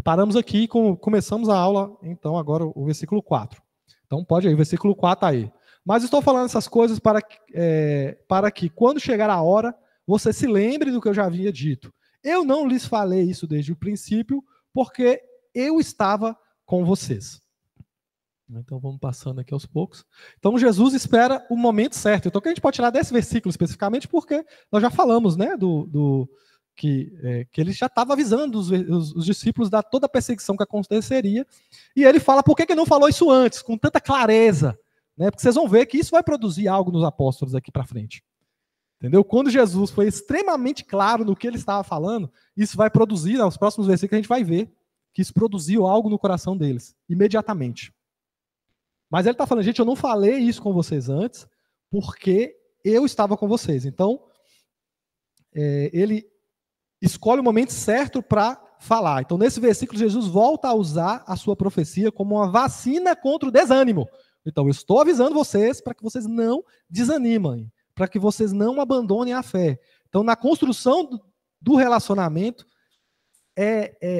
Paramos aqui e começamos a aula, então, agora o versículo 4. Então, pode aí, o versículo 4 aí. Mas estou falando essas coisas para que, quando chegar a hora, você se lembre do que eu já havia dito. Eu não lhes falei isso desde o princípio, porque eu estava com vocês. Então, vamos passando aqui aos poucos. Então, Jesus espera o momento certo. Então, que a gente pode tirar desse versículo especificamente, porque nós já falamos, né, que ele já estava avisando os discípulos da toda a perseguição que aconteceria. E ele fala, por que não falou isso antes, com tanta clareza? Né? Porque vocês vão ver que isso vai produzir algo nos apóstolos aqui para frente. Entendeu? Quando Jesus foi extremamente claro no que ele estava falando, isso vai produzir, nos próximos versículos a gente vai ver que isso produziu algo no coração deles, imediatamente. Mas ele está falando, gente, eu não falei isso com vocês antes, porque eu estava com vocês. Então, ele escolhe o momento certo para falar. Então, nesse versículo, Jesus volta a usar a sua profecia como uma vacina contra o desânimo. Então, eu estou avisando vocês para que vocês não desanimem, para que vocês não abandonem a fé. Então, na construção do relacionamento,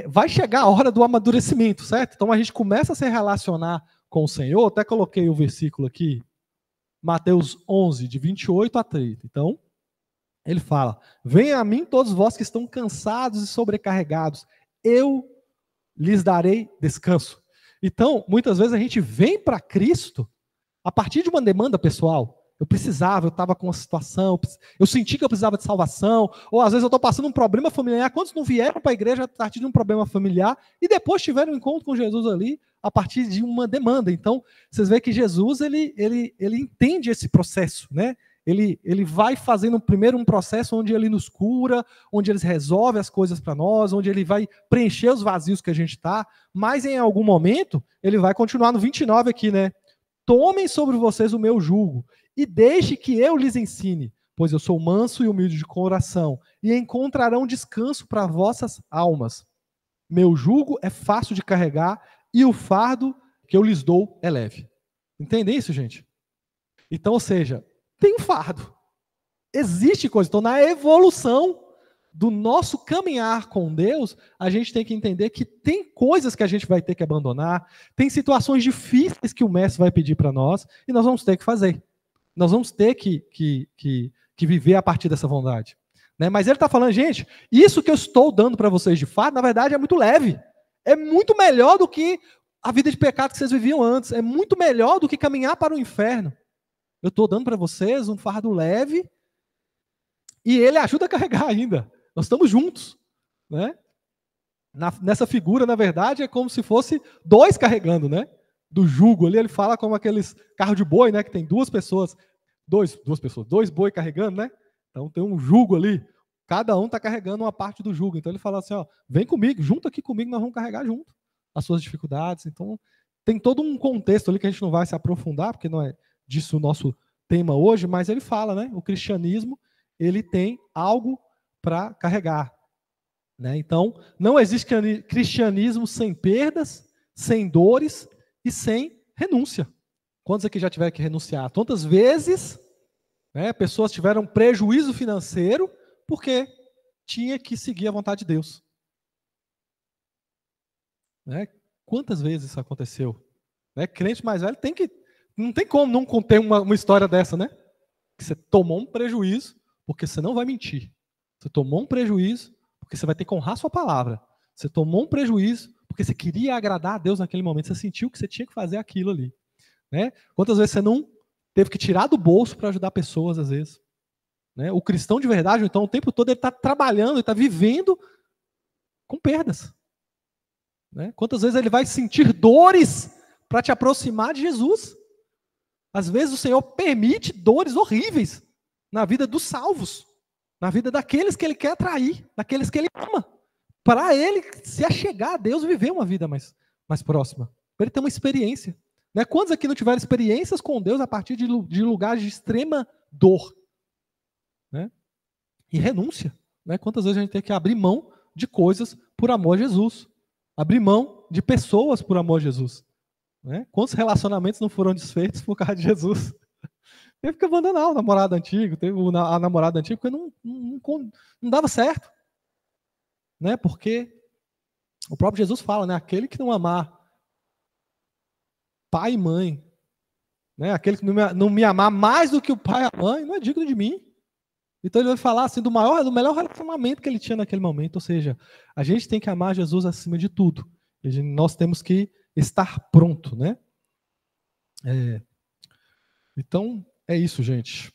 vai chegar a hora do amadurecimento, certo? Então, a gente começa a se relacionar com o Senhor. Até coloquei o versículo aqui, Mateus 11, de 28 a 30. Então, ele fala, venham a mim todos vós que estão cansados e sobrecarregados, eu lhes darei descanso. Então, muitas vezes a gente vem para Cristo a partir de uma demanda pessoal. Eu estava com uma situação, eu senti que eu precisava de salvação, ou às vezes eu estou passando um problema familiar. Quantos não vieram para a igreja a partir de um problema familiar e depois tiveram um encontro com Jesus ali a partir de uma demanda? Então, vocês veem que Jesus, ele entende esse processo, né? Ele vai fazendo primeiro um processo onde ele nos cura, onde ele resolve as coisas para nós, onde ele vai preencher os vazios que a gente está, mas em algum momento ele vai continuar no 29 aqui, né? Tomem sobre vocês o meu jugo e deixe que eu lhes ensine, pois eu sou manso e humilde de coração, e encontrarão descanso para vossas almas. Meu jugo é fácil de carregar e o fardo que eu lhes dou é leve. Entendem isso, gente? Então, ou seja, tem um fardo. Existe coisa. Então, na evolução do nosso caminhar com Deus, a gente tem que entender que tem coisas que a gente vai ter que abandonar, tem situações difíceis que o mestre vai pedir para nós, e nós vamos ter que fazer. Nós vamos ter que viver a partir dessa vontade. Né? Mas ele está falando, gente, isso que eu estou dando para vocês de fato, na verdade, é muito leve. É muito melhor do que a vida de pecado que vocês viviam antes. É muito melhor do que caminhar para o inferno. Eu estou dando para vocês um fardo leve e ele ajuda a carregar ainda. Nós estamos juntos. Né? Nessa figura, na verdade, é como se fosse dois carregando, né? Do jugo ali, ele fala como aqueles carros de boi, né? Que tem duas pessoas, dois boi carregando, né? Então tem um jugo ali, cada um está carregando uma parte do jugo. Então ele fala assim, ó, vem comigo, junto aqui comigo, nós vamos carregar junto as suas dificuldades. Então tem todo um contexto ali que a gente não vai se aprofundar, porque não é disso o nosso tema hoje, mas ele fala, né? O cristianismo, ele tem algo para carregar. Né? Então, não existe cristianismo sem perdas, sem dores e sem renúncia. Quantos aqui já tiveram que renunciar? Quantas vezes, né, pessoas tiveram prejuízo financeiro porque tinha que seguir a vontade de Deus? Né? Quantas vezes isso aconteceu? Né? Crente mais velho não tem como não conter uma história dessa, né? Que você tomou um prejuízo porque você não vai mentir. Você tomou um prejuízo porque você vai ter que honrar sua palavra. Você tomou um prejuízo porque você queria agradar a Deus naquele momento. Você sentiu que você tinha que fazer aquilo ali. Né? Quantas vezes você não teve que tirar do bolso para ajudar pessoas, às vezes? Né? O cristão de verdade, então, o tempo todo ele está trabalhando, ele está vivendo com perdas. Né? Quantas vezes ele vai sentir dores para te aproximar de Jesus? Às vezes o Senhor permite dores horríveis na vida dos salvos, na vida daqueles que ele quer atrair, daqueles que ele ama, para ele se achegar a Deus e viver uma vida mais próxima, para ele ter uma experiência. Né? Quantos aqui não tiveram experiências com Deus a partir de lugares de extrema dor? Né? E renúncia. Né? Quantas vezes a gente tem que abrir mão de coisas por amor a Jesus? Abrir mão de pessoas por amor a Jesus? Né? Quantos relacionamentos não foram desfeitos por causa de Jesus? Teve que abandonar o namorado antigo, a namorada antiga, porque não dava certo. Né? Porque O próprio Jesus fala, né? Aquele que não amar pai e mãe, né? Aquele que não me amar mais do que o pai e a mãe, não é digno de mim. Então ele vai falar assim do melhor relacionamento que ele tinha naquele momento. Ou seja, a gente tem que amar Jesus acima de tudo. Nós temos que estar pronto, né? Então, é isso, gente.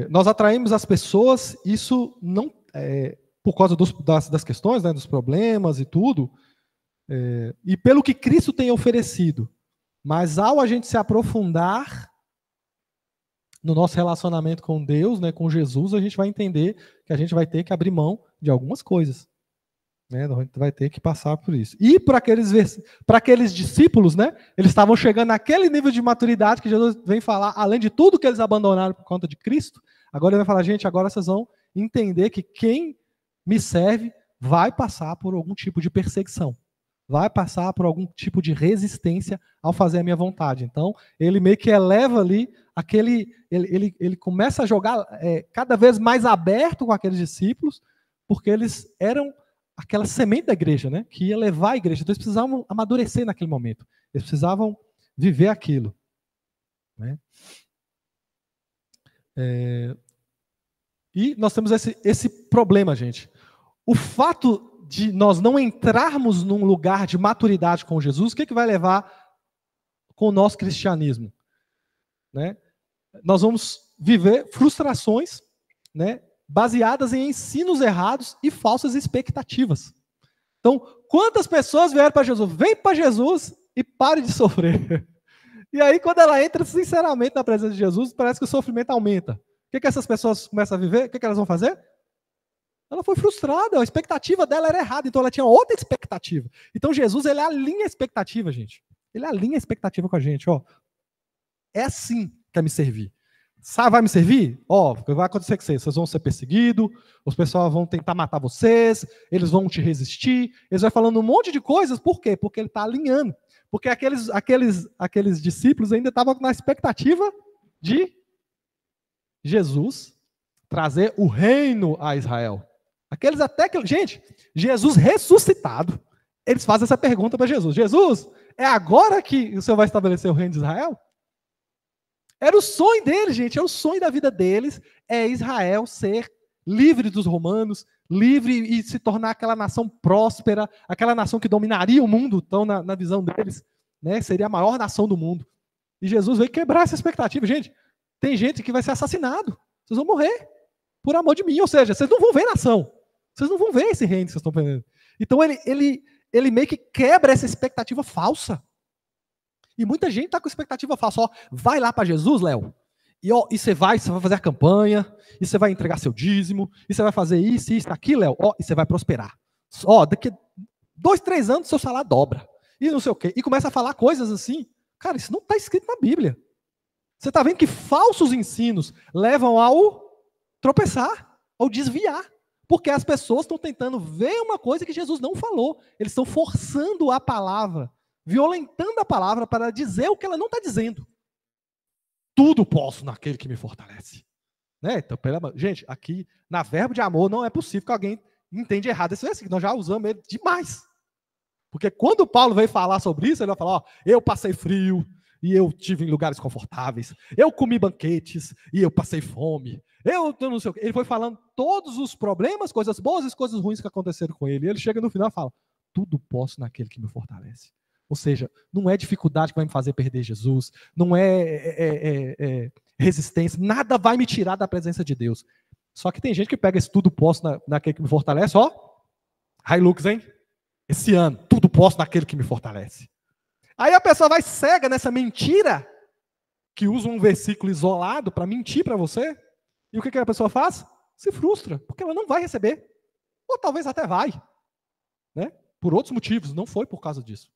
Nós atraímos as pessoas, isso não por causa das questões, né, dos problemas e tudo, e pelo que Cristo tem oferecido. Mas ao a gente se aprofundar no nosso relacionamento com Deus, né, com Jesus, a gente vai entender que a gente vai ter que abrir mão de algumas coisas. Né, a gente vai ter que passar por isso. E para aqueles discípulos, né, eles estavam chegando naquele nível de maturidade que Jesus vem falar, além de tudo que eles abandonaram por conta de Cristo, agora ele vai falar, gente, agora vocês vão entender que quem me serve vai passar por algum tipo de perseguição, vai passar por algum tipo de resistência ao fazer a minha vontade. Então, ele meio que eleva ali ele começa a jogar cada vez mais aberto com aqueles discípulos, porque eles eram aquela semente da igreja, né, que ia levar a igreja. Então eles precisavam amadurecer naquele momento. Eles precisavam viver aquilo. Né? E nós temos esse problema, gente. O fato de nós não entrarmos num lugar de maturidade com Jesus, o que vai levar com o nosso cristianismo? Né? Nós vamos viver frustrações, né, baseadas em ensinos errados e falsas expectativas. Então, quantas pessoas vieram para Jesus? Vem para Jesus e pare de sofrer. E aí, quando ela entra sinceramente na presença de Jesus, parece que o sofrimento aumenta. O que essas pessoas começam a viver? O que elas vão fazer? Ela foi frustrada, a expectativa dela era errada, então ela tinha outra expectativa. Então Jesus, ele alinha a expectativa, gente. Ele alinha a expectativa com a gente. Ó. É assim que quer me servir. Sabe, vai me servir? Ó, vai acontecer com vocês vão ser perseguidos, os pessoal vão tentar matar vocês, eles vão te resistir, eles vão falando um monte de coisas, por quê? Porque ele está alinhando. Porque aqueles discípulos ainda estavam na expectativa de Jesus trazer o reino a Israel. Aqueles até que... Gente, Jesus ressuscitado, eles fazem essa pergunta para Jesus. Jesus, é agora que o Senhor vai estabelecer o reino de Israel? Era o sonho deles, gente, é o sonho da vida deles, é Israel ser livre dos romanos, livre e se tornar aquela nação próspera, aquela nação que dominaria o mundo, então na visão deles, né, seria a maior nação do mundo. E Jesus veio quebrar essa expectativa. Gente, tem gente que vai ser assassinado, vocês vão morrer por amor de mim, ou seja, vocês não vão ver nação, vocês não vão ver esse reino que vocês estão perdendo. Então ele meio que quebra essa expectativa falsa. E muita gente está com expectativa falsa. Ó, vai lá para Jesus, Léo, e você vai fazer a campanha, e você vai entregar seu dízimo, e você vai fazer isso, aquilo, Léo, e você vai prosperar. Ó, daqui 2, 3 anos, seu salário dobra. E não sei o quê. E começa a falar coisas assim. Cara, isso não está escrito na Bíblia. Você está vendo que falsos ensinos levam ao tropeçar, ao desviar. Porque as pessoas estão tentando ver uma coisa que Jesus não falou. Eles estão forçando a palavra, violentando a palavra para dizer o que ela não está dizendo. Tudo posso naquele que me fortalece. Né? Então, gente, aqui na verbo de amor não é possível que alguém entenda errado esse versículo. Nós já usamos ele demais. Porque quando Paulo veio falar sobre isso, ele vai falar, ó, eu passei frio e eu tive em lugares confortáveis. Eu comi banquetes e eu passei fome. Eu não sei o quê. Ele foi falando todos os problemas, coisas boas e coisas ruins que aconteceram com ele. E ele chega no final e fala, tudo posso naquele que me fortalece. Ou seja, não é dificuldade que vai me fazer perder Jesus, não é resistência, nada vai me tirar da presença de Deus. Só que tem gente que pega esse tudo posso naquele que me fortalece, ó, Hilux, hein? Esse ano, tudo posso naquele que me fortalece. Aí a pessoa vai cega nessa mentira, que usa um versículo isolado para mentir para você, e o que a pessoa faz? Se frustra, porque ela não vai receber. Ou talvez até vai, né? Por outros motivos, não foi por causa disso.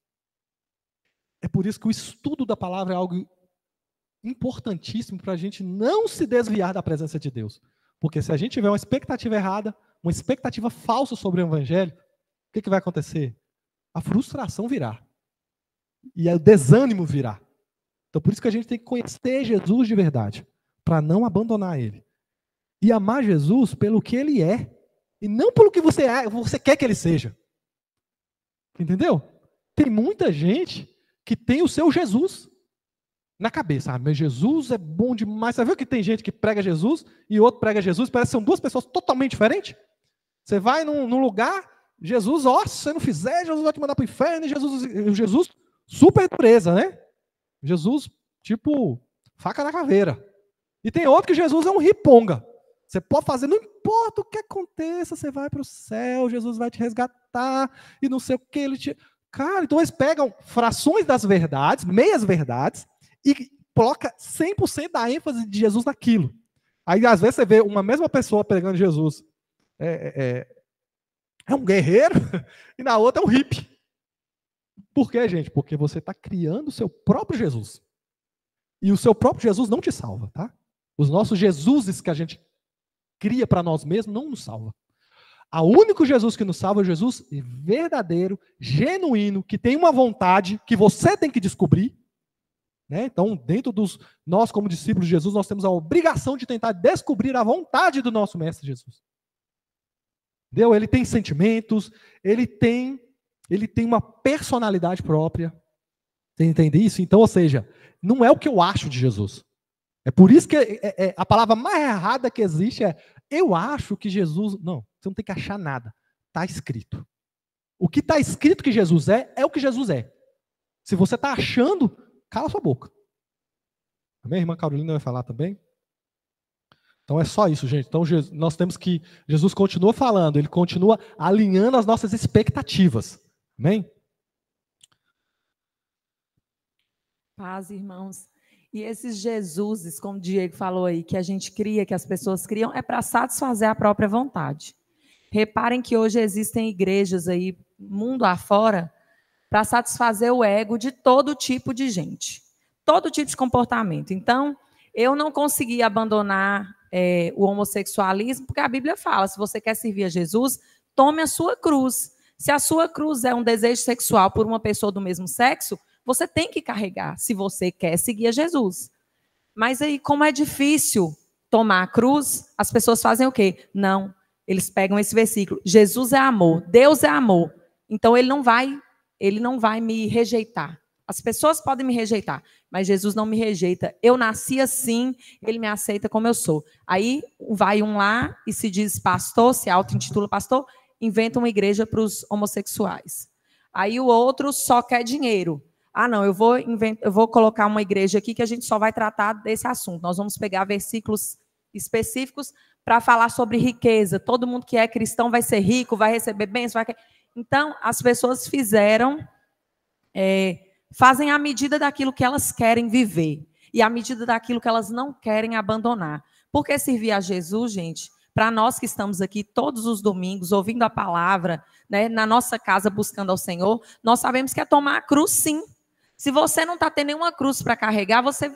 É por isso que o estudo da palavra é algo importantíssimo para a gente não se desviar da presença de Deus. Porque se a gente tiver uma expectativa errada, uma expectativa falsa sobre o evangelho, o que vai acontecer? A frustração virá. E o desânimo virá. Então por isso que a gente tem que conhecer Jesus de verdade, para não abandonar ele. E amar Jesus pelo que ele é, e não pelo que você quer que ele seja. Entendeu? Tem muita gente que tem o seu Jesus na cabeça. Ah, mas Jesus é bom demais. Você viu que tem gente que prega Jesus e outro prega Jesus, parece que são duas pessoas totalmente diferentes? Você vai num lugar, Jesus, ó, se você não fizer, Jesus vai te mandar para o inferno, e Jesus super dureza, né? Jesus, tipo, faca na caveira. E tem outro que Jesus é um riponga. Você pode fazer, não importa o que aconteça, você vai para o céu, Jesus vai te resgatar, e não sei o que, ele te... Cara, então eles pegam frações das verdades, meias verdades, e coloca 100% da ênfase de Jesus naquilo. Aí, às vezes, você vê uma mesma pessoa pregando Jesus é um guerreiro, e na outra é um hippie. Por quê, gente? Porque você está criando o seu próprio Jesus. E o seu próprio Jesus não te salva, tá? Os nossos Jesuses que a gente cria para nós mesmos não nos salva. O único Jesus que nos salva é o Jesus verdadeiro, genuíno, que tem uma vontade que você tem que descobrir. Né? Então, dentro nós como discípulos de Jesus, nós temos a obrigação de tentar descobrir a vontade do nosso Mestre Jesus. Entendeu? Ele tem sentimentos, ele tem uma personalidade própria. Você entende isso? Então, ou seja, não é o que eu acho de Jesus. É por isso que a palavra mais errada que existe é eu acho que Jesus... Não, você não tem que achar nada. Está escrito. O que está escrito que Jesus é o que Jesus é. Se você está achando, cala sua boca. A minha irmã Carolina vai falar também. Então é só isso, gente. Então nós temos que... Jesus continua falando, ele continua alinhando as nossas expectativas. Amém? Paz, irmãos. E esses Jesuses, como o Diego falou aí, que a gente cria, que as pessoas criam, é para satisfazer a própria vontade. Reparem que hoje existem igrejas aí, mundo afora, para satisfazer o ego de todo tipo de gente. Todo tipo de comportamento. Então, eu não consegui abandonar o homossexualismo, porque a Bíblia fala, se você quer servir a Jesus, tome a sua cruz. Se a sua cruz é um desejo sexual por uma pessoa do mesmo sexo, você tem que carregar, se você quer seguir a Jesus. Mas aí, como é difícil tomar a cruz, as pessoas fazem o quê? Não, eles pegam esse versículo, Jesus é amor, Deus é amor, então ele não vai me rejeitar. As pessoas podem me rejeitar, mas Jesus não me rejeita. Eu nasci assim, ele me aceita como eu sou. Aí vai um lá e se diz pastor, se auto-intitula pastor, inventa uma igreja para os homossexuais. Aí o outro só quer dinheiro. Ah, não, eu vou colocar uma igreja aqui que a gente só vai tratar desse assunto. Nós vamos pegar versículos específicos para falar sobre riqueza. Todo mundo que é cristão vai ser rico, vai receber bênçãos. Então, as pessoas fazem à medida daquilo que elas querem viver e à medida daquilo que elas não querem abandonar. Porque servir a Jesus, gente, para nós que estamos aqui todos os domingos, ouvindo a palavra, né, na nossa casa buscando ao Senhor, nós sabemos que é tomar a cruz, sim. Se você não está tendo nenhuma cruz para carregar, você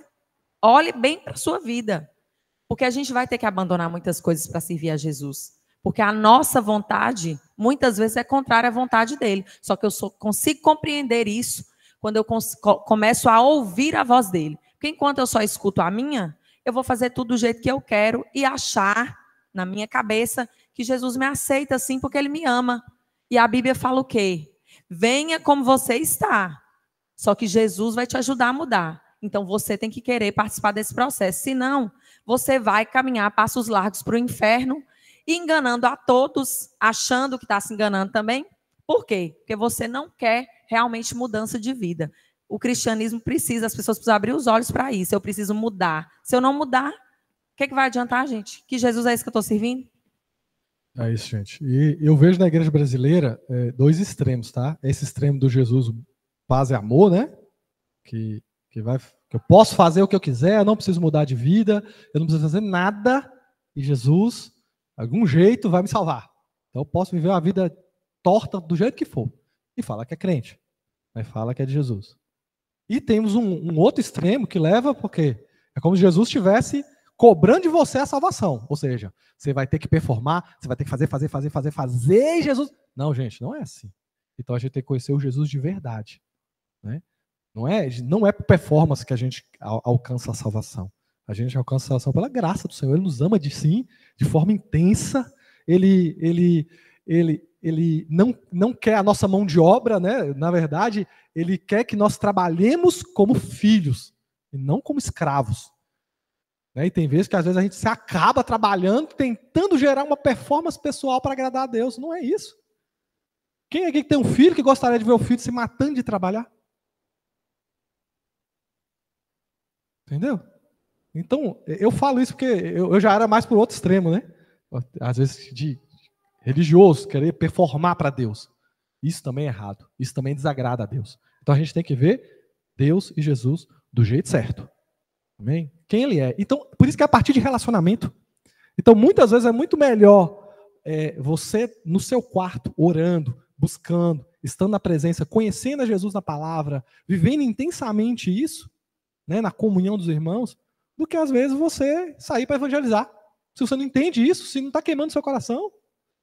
olhe bem para a sua vida. Porque a gente vai ter que abandonar muitas coisas para servir a Jesus. Porque a nossa vontade, muitas vezes, é contrária à vontade dele. Só que eu consigo compreender isso quando eu começo a ouvir a voz dele. Porque enquanto eu só escuto a minha, eu vou fazer tudo do jeito que eu quero e achar, na minha cabeça, que Jesus me aceita assim porque ele me ama. E a Bíblia fala o quê? Venha como você está. Só que Jesus vai te ajudar a mudar. Então, você tem que querer participar desse processo. Senão, você vai caminhar passos largos para o inferno, enganando a todos, achando que está se enganando também. Por quê? Porque você não quer realmente mudança de vida. O cristianismo precisa, as pessoas precisam abrir os olhos para isso. Eu preciso mudar. Se eu não mudar, o que vai adiantar, gente? Que Jesus é esse que eu estou servindo? É isso, gente. E eu vejo na igreja brasileira dois extremos, tá? Esse extremo do Jesus paz e amor, né? Que eu posso fazer o que eu quiser, eu não preciso mudar de vida, eu não preciso fazer nada, e Jesus, de algum jeito, vai me salvar. Então eu posso viver uma vida torta do jeito que for. E fala que é crente, mas fala que é de Jesus. E temos um outro extremo que leva, porque é como se Jesus estivesse cobrando de você a salvação. Ou seja, você vai ter que performar, você vai ter que fazer, e Jesus... Não, gente, não é assim. Então a gente tem que conhecer o Jesus de verdade. Né? Não é por performance que a gente alcança a salvação. A gente alcança a salvação pela graça do Senhor. Ele nos ama de forma intensa. Ele ele não quer a nossa mão de obra, né? Na verdade, ele quer que nós trabalhemos como filhos, e não como escravos. Né? E tem vezes que às vezes a gente se acaba trabalhando, tentando gerar uma performance pessoal para agradar a Deus. Não é isso. Quem aqui que tem um filho que gostaria de ver o filho se matando de trabalhar? Entendeu? Então, eu falo isso porque eu já era mais para o outro extremo, né? Às vezes de religioso, querer performar para Deus. Isso também é errado. Isso também desagrada a Deus. Então a gente tem que ver Deus e Jesus do jeito certo. Amém? Quem ele é. Então, por isso que é a partir de relacionamento. Então, muitas vezes é muito melhor você no seu quarto, orando, buscando, estando na presença, conhecendo a Jesus na palavra, vivendo intensamente isso, né, na comunhão dos irmãos, do que às vezes você sair para evangelizar. Se você não entende isso, se não está queimando seu coração,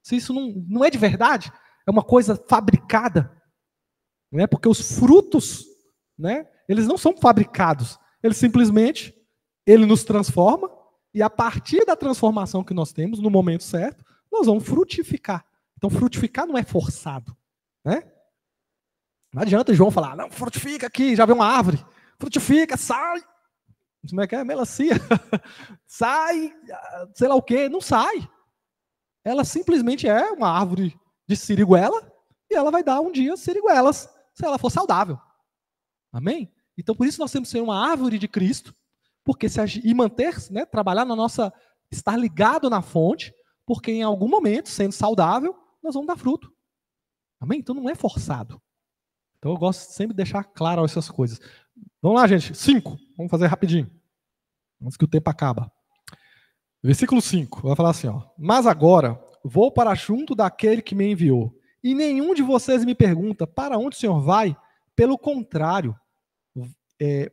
se isso não é de verdade, é uma coisa fabricada, né? Porque os frutos, né, eles não são fabricados, eles simplesmente, ele nos transforma, e a partir da transformação que nós temos, no momento certo, nós vamos frutificar. Então, frutificar não é forçado, né? Não adianta João falar, não, frutifica aqui, já vê uma árvore, frutifica, sai. Como é que é? Melancia. Sai, sei lá o quê, não sai. Ela simplesmente é uma árvore de siriguela e ela vai dar um dia siriguelas, se ela for saudável. Amém? Então, por isso nós temos que ser uma árvore de Cristo, porque e manter, né, trabalhar na nossa, estar ligado na fonte, porque em algum momento, sendo saudável, nós vamos dar fruto. Amém? Então não é forçado. Então eu gosto sempre de deixar claro essas coisas. Vamos lá, gente. 5. Vamos fazer rapidinho. Antes que o tempo acaba. Versículo 5, vai falar assim, ó. Mas agora vou para junto daquele que me enviou, e nenhum de vocês me pergunta para onde o Senhor vai. Pelo contrário,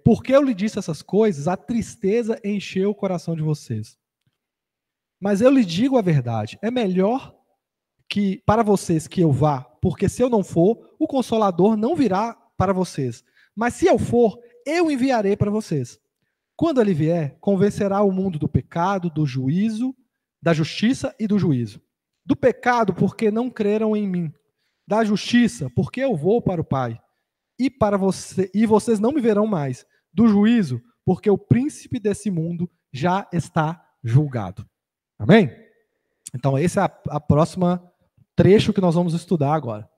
porque eu lhe disse essas coisas, a tristeza encheu o coração de vocês. Mas eu lhe digo a verdade, é melhor que para vocês que eu vá, porque se eu não for, o Consolador não virá para vocês. Mas se eu for, eu enviarei para vocês. Quando ele vier, convencerá o mundo do pecado, do juízo, da justiça e do juízo. Do pecado, porque não creram em mim. Da justiça, porque eu vou para o Pai. E vocês não me verão mais. Do juízo, porque o príncipe desse mundo já está julgado. Amém? Então, esse é a próxima trecho que nós vamos estudar agora.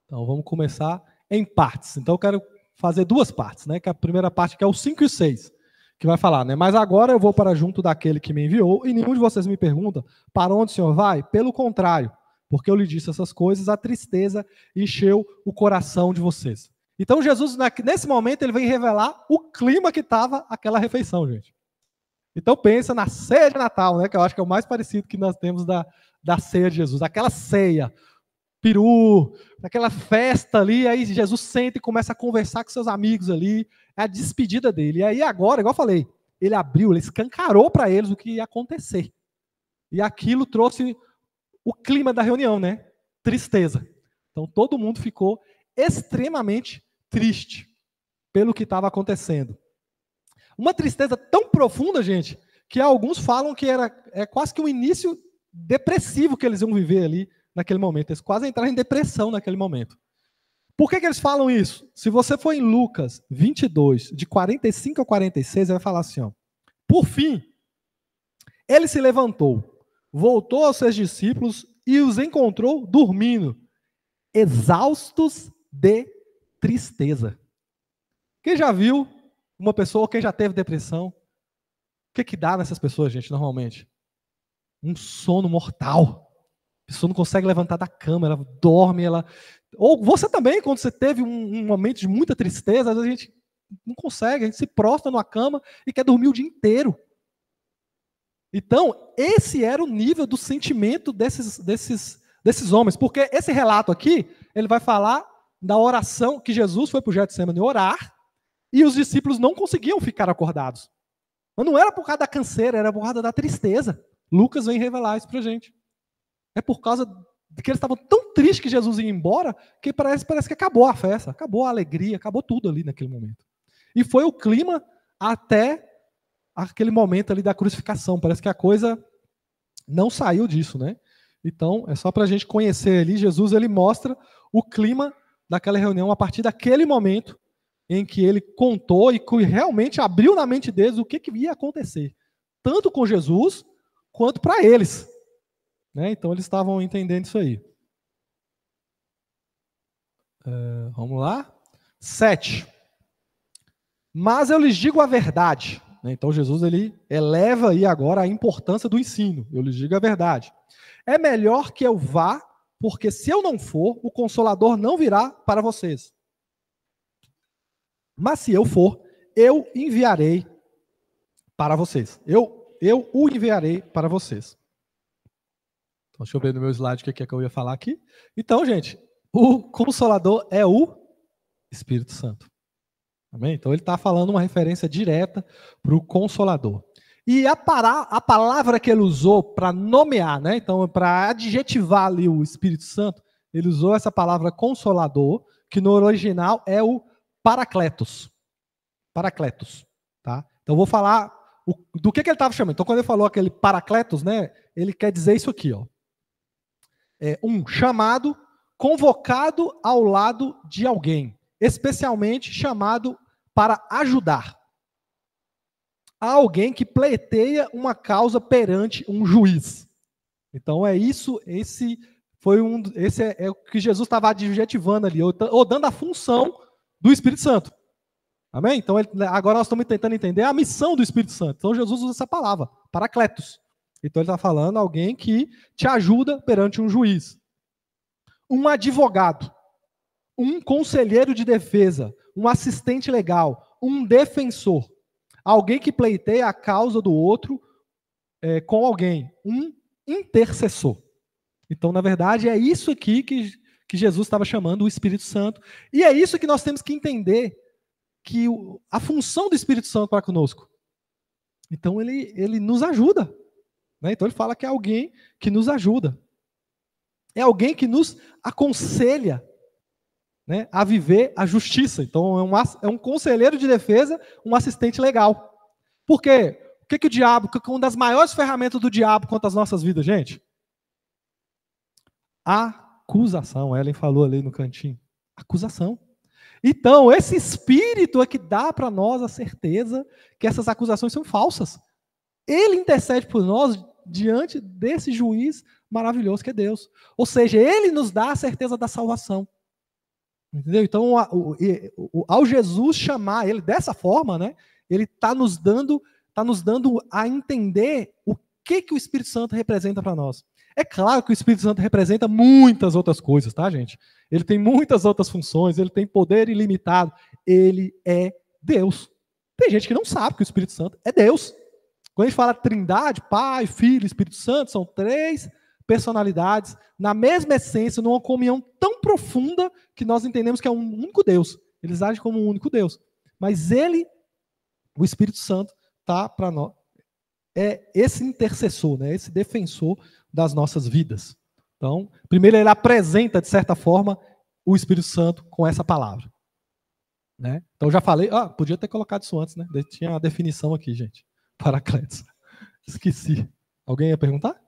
Então, vamos começar em partes. Então, eu quero fazer 2 partes, né? Que a primeira parte que é o 5 e o 6. Que vai falar, né? Mas agora eu vou para junto daquele que me enviou, e nenhum de vocês me pergunta para onde o Senhor vai? Pelo contrário, porque eu lhe disse essas coisas, a tristeza encheu o coração de vocês. Então Jesus, nesse momento, ele vem revelar o clima que estava aquela refeição, gente. Então pensa na ceia de Natal, né? Que eu acho que é o mais parecido que nós temos da ceia de Jesus. Aquela ceia, peru, aquela festa ali, aí Jesus senta e começa a conversar com seus amigos ali, é a despedida dele. E aí agora, igual eu falei, ele escancarou para eles o que ia acontecer. E aquilo trouxe o clima da reunião, né? Tristeza. Então todo mundo ficou extremamente triste pelo que estava acontecendo. Uma tristeza tão profunda, gente, que alguns falam que era quase que um início depressivo que eles iam viver ali naquele momento. Eles quase entraram em depressão naquele momento. Por que eles falam isso? Se você for em Lucas 22, de 45 a 46, ele vai falar assim, ó. Por fim, ele se levantou, voltou aos seus discípulos e os encontrou dormindo, exaustos de tristeza. Quem já viu uma pessoa, quem já teve depressão, o que dá nessas pessoas, gente, normalmente? Um sono mortal. A pessoa não consegue levantar da cama, ela dorme, Ou você também, quando você teve um momento de muita tristeza, às vezes a gente não consegue, a gente se prostra numa cama e quer dormir o dia inteiro. Então, esse era o nível do sentimento desses homens, porque esse relato aqui, ele vai falar da oração que Jesus foi para o Getsemane orar, e os discípulos não conseguiam ficar acordados. Mas não era por causa da canseira, era por causa da tristeza. Lucas vem revelar isso para a gente. É por causa de que eles estavam tão tristes que Jesus ia embora, que parece que acabou a festa, acabou a alegria, acabou tudo ali naquele momento. E foi o clima até aquele momento ali da crucificação. Parece que a coisa não saiu disso, né? Então, é só para a gente conhecer ali, Jesus ele mostra o clima daquela reunião a partir daquele momento em que ele contou e que realmente abriu na mente deles o que ia acontecer, tanto com Jesus quanto para eles. Né? Então, eles estavam entendendo isso aí. Vamos lá. 7. Mas eu lhes digo a verdade. Então, Jesus ele eleva aí agora a importância do ensino. Eu lhes digo a verdade. É melhor que eu vá, porque se eu não for, o Consolador não virá para vocês. Mas se eu for, eu enviarei para vocês. Eu o enviarei para vocês. Então, deixa eu ver no meu slide o que é que eu ia falar aqui. Então, gente, o Consolador é o Espírito Santo. Amém? Então, ele está falando uma referência direta para o Consolador. E a palavra que ele usou para nomear, né? Então, para adjetivar ali o Espírito Santo, ele usou essa palavra Consolador, que no original é o Paracletos. Paracletos. Tá? Então, vou falar do que ele estava chamando. Então, quando ele falou aquele Paracletos, né? Ele quer dizer isso aqui, ó. Chamado, convocado ao lado de alguém, especialmente chamado para ajudar. Há alguém que pleiteia uma causa perante um juiz. Então é isso, esse é o que Jesus estava adjetivando ali, ou dando a função do Espírito Santo. Amém? Então agora nós estamos tentando entender a missão do Espírito Santo. Então Jesus usa essa palavra, paracletos. Então ele está falando alguém que te ajuda perante um juiz. Um advogado, um conselheiro de defesa, um assistente legal, um defensor. Alguém que pleiteia a causa do outro com alguém. Um intercessor. Então, na verdade, é isso aqui que Jesus estava chamando o Espírito Santo. E é isso que nós temos que entender, que a função do Espírito Santo para conosco. Então, ele nos ajuda. Né? Então, ele fala que é alguém que nos ajuda. É alguém que nos aconselha, né, a viver a justiça. Então, é um conselheiro de defesa, um assistente legal. Por quê? O que o diabo, uma das maiores ferramentas do diabo contra as nossas vidas, gente? Acusação. Ellen falou ali no cantinho. Acusação. Então, esse espírito é que dá para nós a certeza que essas acusações são falsas. Ele intercede por nós diante desse juiz maravilhoso que é Deus. Ou seja, ele nos dá a certeza da salvação. Entendeu? Então, ao Jesus chamar ele dessa forma, né, ele está nos dando a entender o que o Espírito Santo representa para nós. É claro que o Espírito Santo representa muitas outras coisas, tá, gente? Ele tem muitas outras funções, ele tem poder ilimitado. Ele é Deus. Tem gente que não sabe que o Espírito Santo é Deus. Quando a gente fala Trindade, Pai, Filho, Espírito Santo, são 3 personalidades na mesma essência, numa comunhão tão profunda que nós entendemos que é um único Deus. Eles agem como um único Deus. Mas o Espírito Santo, tá para nós, é esse intercessor, né, esse defensor das nossas vidas. Então, primeiro ele apresenta, de certa forma, o Espírito Santo com essa palavra. Né? Então, já falei, podia ter colocado isso antes, né? Tinha a definição aqui, gente. Paracletos. Esqueci. Alguém ia perguntar?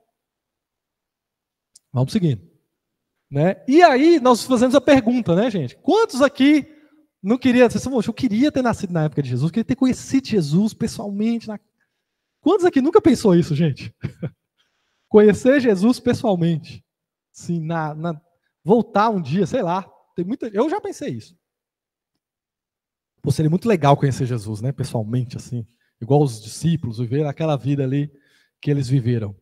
Vamos seguindo. Né? E aí, nós fazemos a pergunta, né, gente? Quantos aqui não queriam... Eu queria ter nascido na época de Jesus, eu queria ter conhecido Jesus pessoalmente. Quantos aqui nunca pensou isso, gente? Conhecer Jesus pessoalmente. Sim, voltar um dia, sei lá. Eu já pensei isso. Pô, seria muito legal conhecer Jesus, né, pessoalmente, assim. Igual os discípulos, viver aquela vida ali que eles viveram.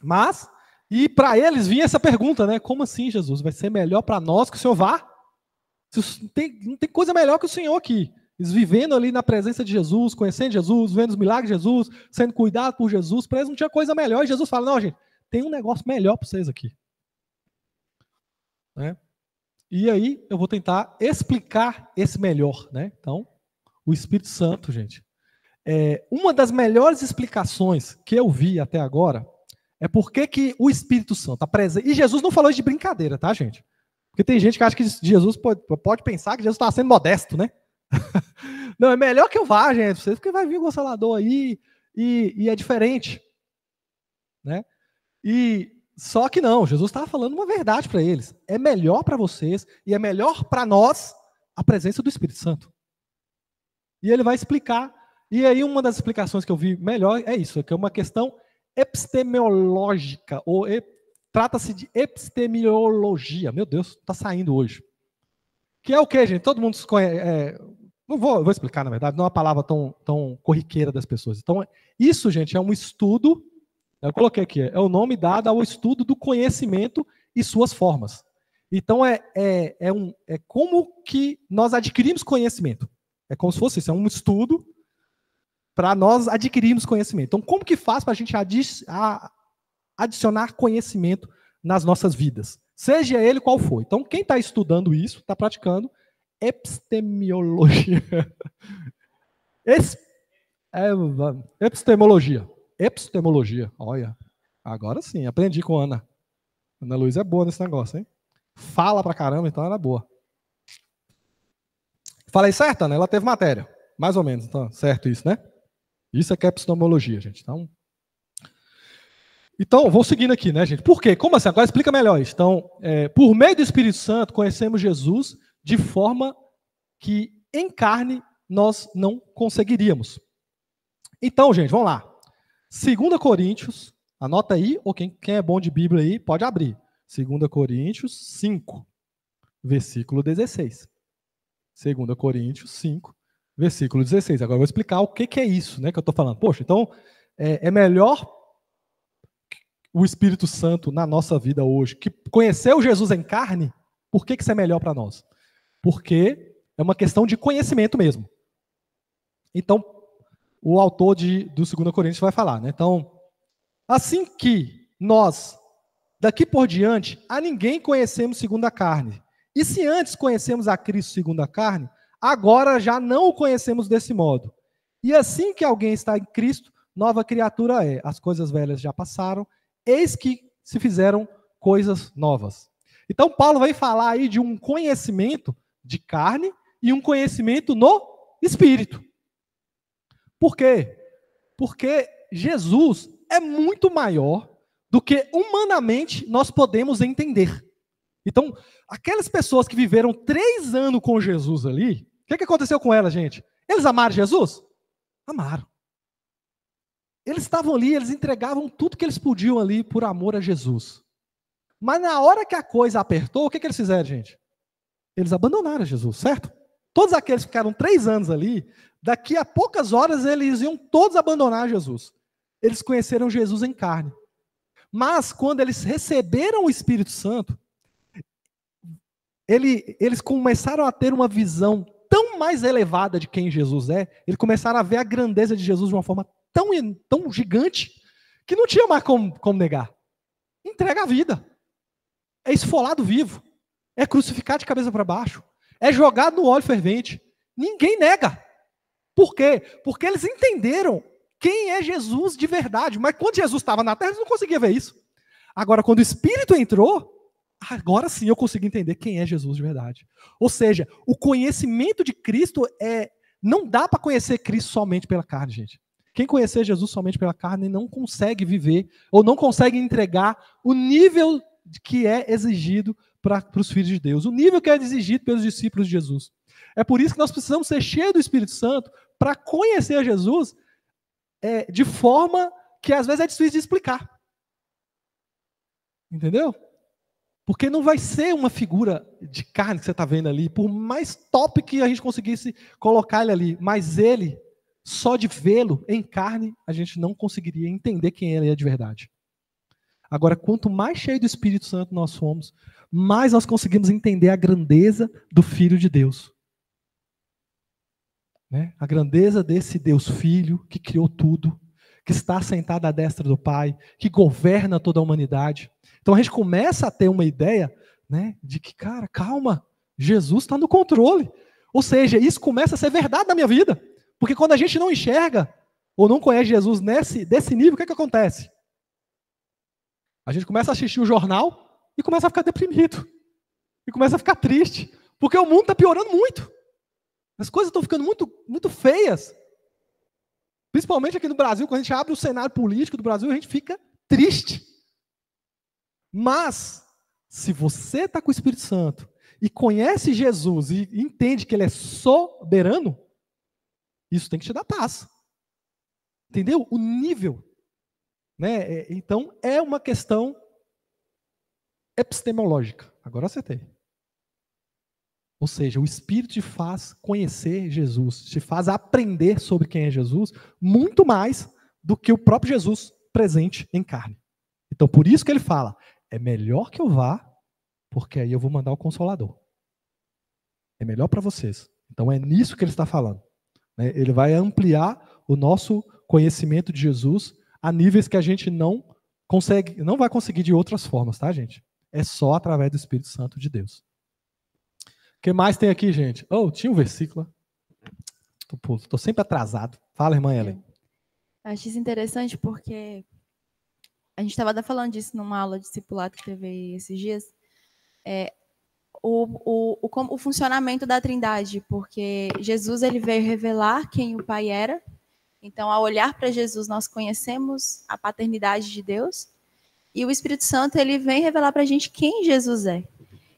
Mas, e para eles vinha essa pergunta, né? Como assim, Jesus? Vai ser melhor para nós que o Senhor vá? Não tem coisa melhor que o Senhor aqui. Eles vivendo ali na presença de Jesus, conhecendo Jesus, vendo os milagres de Jesus, sendo cuidados por Jesus, para eles não tinha coisa melhor. E Jesus fala, não, gente, tem um negócio melhor para vocês aqui. Né? E aí eu vou tentar explicar esse melhor. Né? Então, o Espírito Santo, gente, uma das melhores explicações que eu vi até agora é porque que o Espírito Santo apresenta. E Jesus não falou isso de brincadeira, tá, gente? Porque tem gente que acha que Jesus pode pensar que Jesus está sendo modesto, né? Não, é melhor que eu vá, gente, porque vai vir o Consolador aí e é diferente. Né? E Só que não, Jesus estava falando uma verdade para eles. É melhor para vocês e é melhor para nós a presença do Espírito Santo. E ele vai explicar. E aí uma das explicações que eu vi melhor é isso, que é uma questão epistemológica, ou trata-se de epistemologia. Meu Deus, está saindo hoje. Que é o que, gente? Todo mundo se conhece. Não vou explicar, na verdade, não é uma palavra tão corriqueira das pessoas. Então, isso, gente, é um estudo. Eu coloquei aqui, é o nome dado ao estudo do conhecimento e suas formas. Então, é como que nós adquirimos conhecimento. É como se fosse isso, é um estudo para nós adquirirmos conhecimento. Então, como que faz para a gente adicionar conhecimento nas nossas vidas? Seja ele qual for. Então, quem está estudando isso, está praticando epistemologia. Epistemologia. Epistemologia. Olha, agora sim, aprendi com a Ana. Ana Luísa é boa nesse negócio, hein? Fala pra caramba, então ela é boa. Falei certo, Ana? Ela teve matéria. Mais ou menos, então, certo isso, né? Isso é que é epistemologia, gente. Então, vou seguindo aqui, né, gente? Por quê? Como assim? Agora explica melhor isso. Então, por meio do Espírito Santo, conhecemos Jesus de forma que em carne nós não conseguiríamos. Então, gente, vamos lá. 2 Coríntios, anota aí, ou quem é bom de Bíblia aí, pode abrir. 2 Coríntios 5, versículo 16. 2 Coríntios 5, versículo 16. Agora eu vou explicar o que é isso, né, que eu estou falando. Poxa, então, é melhor o Espírito Santo na nossa vida hoje, que conheceu Jesus em carne, por que isso é melhor para nós? Porque é uma questão de conhecimento mesmo. Então, o autor do 2 Coríntios vai falar, né? Então, assim que nós, daqui por diante, a ninguém conhecemos segundo a carne. E se antes conhecemos a Cristo segundo a carne, agora já não o conhecemos desse modo. E assim que alguém está em Cristo, nova criatura é. As coisas velhas já passaram, eis que se fizeram coisas novas. Então, Paulo vai falar aí de um conhecimento de carne e um conhecimento no Espírito. Por quê? Porque Jesus é muito maior do que humanamente nós podemos entender. Então, aquelas pessoas que viveram 3 anos com Jesus ali, o que aconteceu com elas, gente? Eles amaram Jesus? Amaram. Eles estavam ali, eles entregavam tudo que eles podiam ali por amor a Jesus. Mas na hora que a coisa apertou, o que eles fizeram, gente? Eles abandonaram Jesus, certo? Todos aqueles que ficaram 3 anos ali, daqui a poucas horas eles iam todos abandonar Jesus. Eles conheceram Jesus em carne. Mas quando eles receberam o Espírito Santo, eles começaram a ter uma visão tão mais elevada de quem Jesus é, eles começaram a ver a grandeza de Jesus de uma forma tão gigante, que não tinha mais como negar. Entrega a vida. É esfolado vivo. É crucificado de cabeça para baixo. É jogado no óleo fervente. Ninguém nega. Por quê? Porque eles entenderam quem é Jesus de verdade. Mas quando Jesus estava na terra, eles não conseguiam ver isso. Agora, quando o Espírito entrou, agora sim eu consigo entender quem é Jesus de verdade. Ou seja, o conhecimento de Cristo não dá para conhecer Cristo somente pela carne, gente. Quem conhecer Jesus somente pela carne não consegue viver, ou não consegue entregar o nível que é exigido para os filhos de Deus, o nível que é exigido pelos discípulos de Jesus. É por isso que nós precisamos ser cheios do Espírito Santo para conhecer Jesus de forma que às vezes é difícil de explicar. Entendeu? Porque não vai ser uma figura de carne que você está vendo ali, por mais top que a gente conseguisse colocar ele ali, mas ele, só de vê-lo em carne, a gente não conseguiria entender quem ele é de verdade. Agora, quanto mais cheio do Espírito Santo nós somos, mais nós conseguimos entender a grandeza do Filho de Deus. Né? A grandeza desse Deus Filho que criou tudo, que está sentado à destra do Pai, que governa toda a humanidade. Então a gente começa a ter uma ideia, né, de que, cara, calma, Jesus está no controle. Ou seja, isso começa a ser verdade na minha vida. Porque quando a gente não enxerga, ou não conhece Jesus desse nível, o que acontece? A gente começa a assistir o jornal e começa a ficar deprimido. E começa a ficar triste. Porque o mundo está piorando muito. As coisas estão ficando muito, muito feias. Principalmente aqui no Brasil, quando a gente abre o cenário político do Brasil, a gente fica triste. Mas, se você está com o Espírito Santo e conhece Jesus e entende que ele é soberano, isso tem que te dar paz. Entendeu? O nível. Né? Então, é uma questão epistemológica. Agora acertei. Ou seja, o Espírito te faz conhecer Jesus, te faz aprender sobre quem é Jesus, muito mais do que o próprio Jesus presente em carne. Então, por isso que ele fala, é melhor que eu vá, porque aí eu vou mandar o Consolador. É melhor para vocês. Então, é nisso que ele está falando. Né? Ele vai ampliar o nosso conhecimento de Jesus a níveis que a gente não vai conseguir de outras formas, tá, gente? É só através do Espírito Santo de Deus. O que mais tem aqui, gente? Oh, tinha um versículo. Estou sempre atrasado. Fala, irmã Ellen. Eu acho isso interessante porque a gente estava falando disso numa aula de discipulado que teve esses dias. O funcionamento da Trindade, porque Jesus ele veio revelar quem o Pai era. Então, ao olhar para Jesus, nós conhecemos a paternidade de Deus. E o Espírito Santo ele vem revelar para a gente quem Jesus é.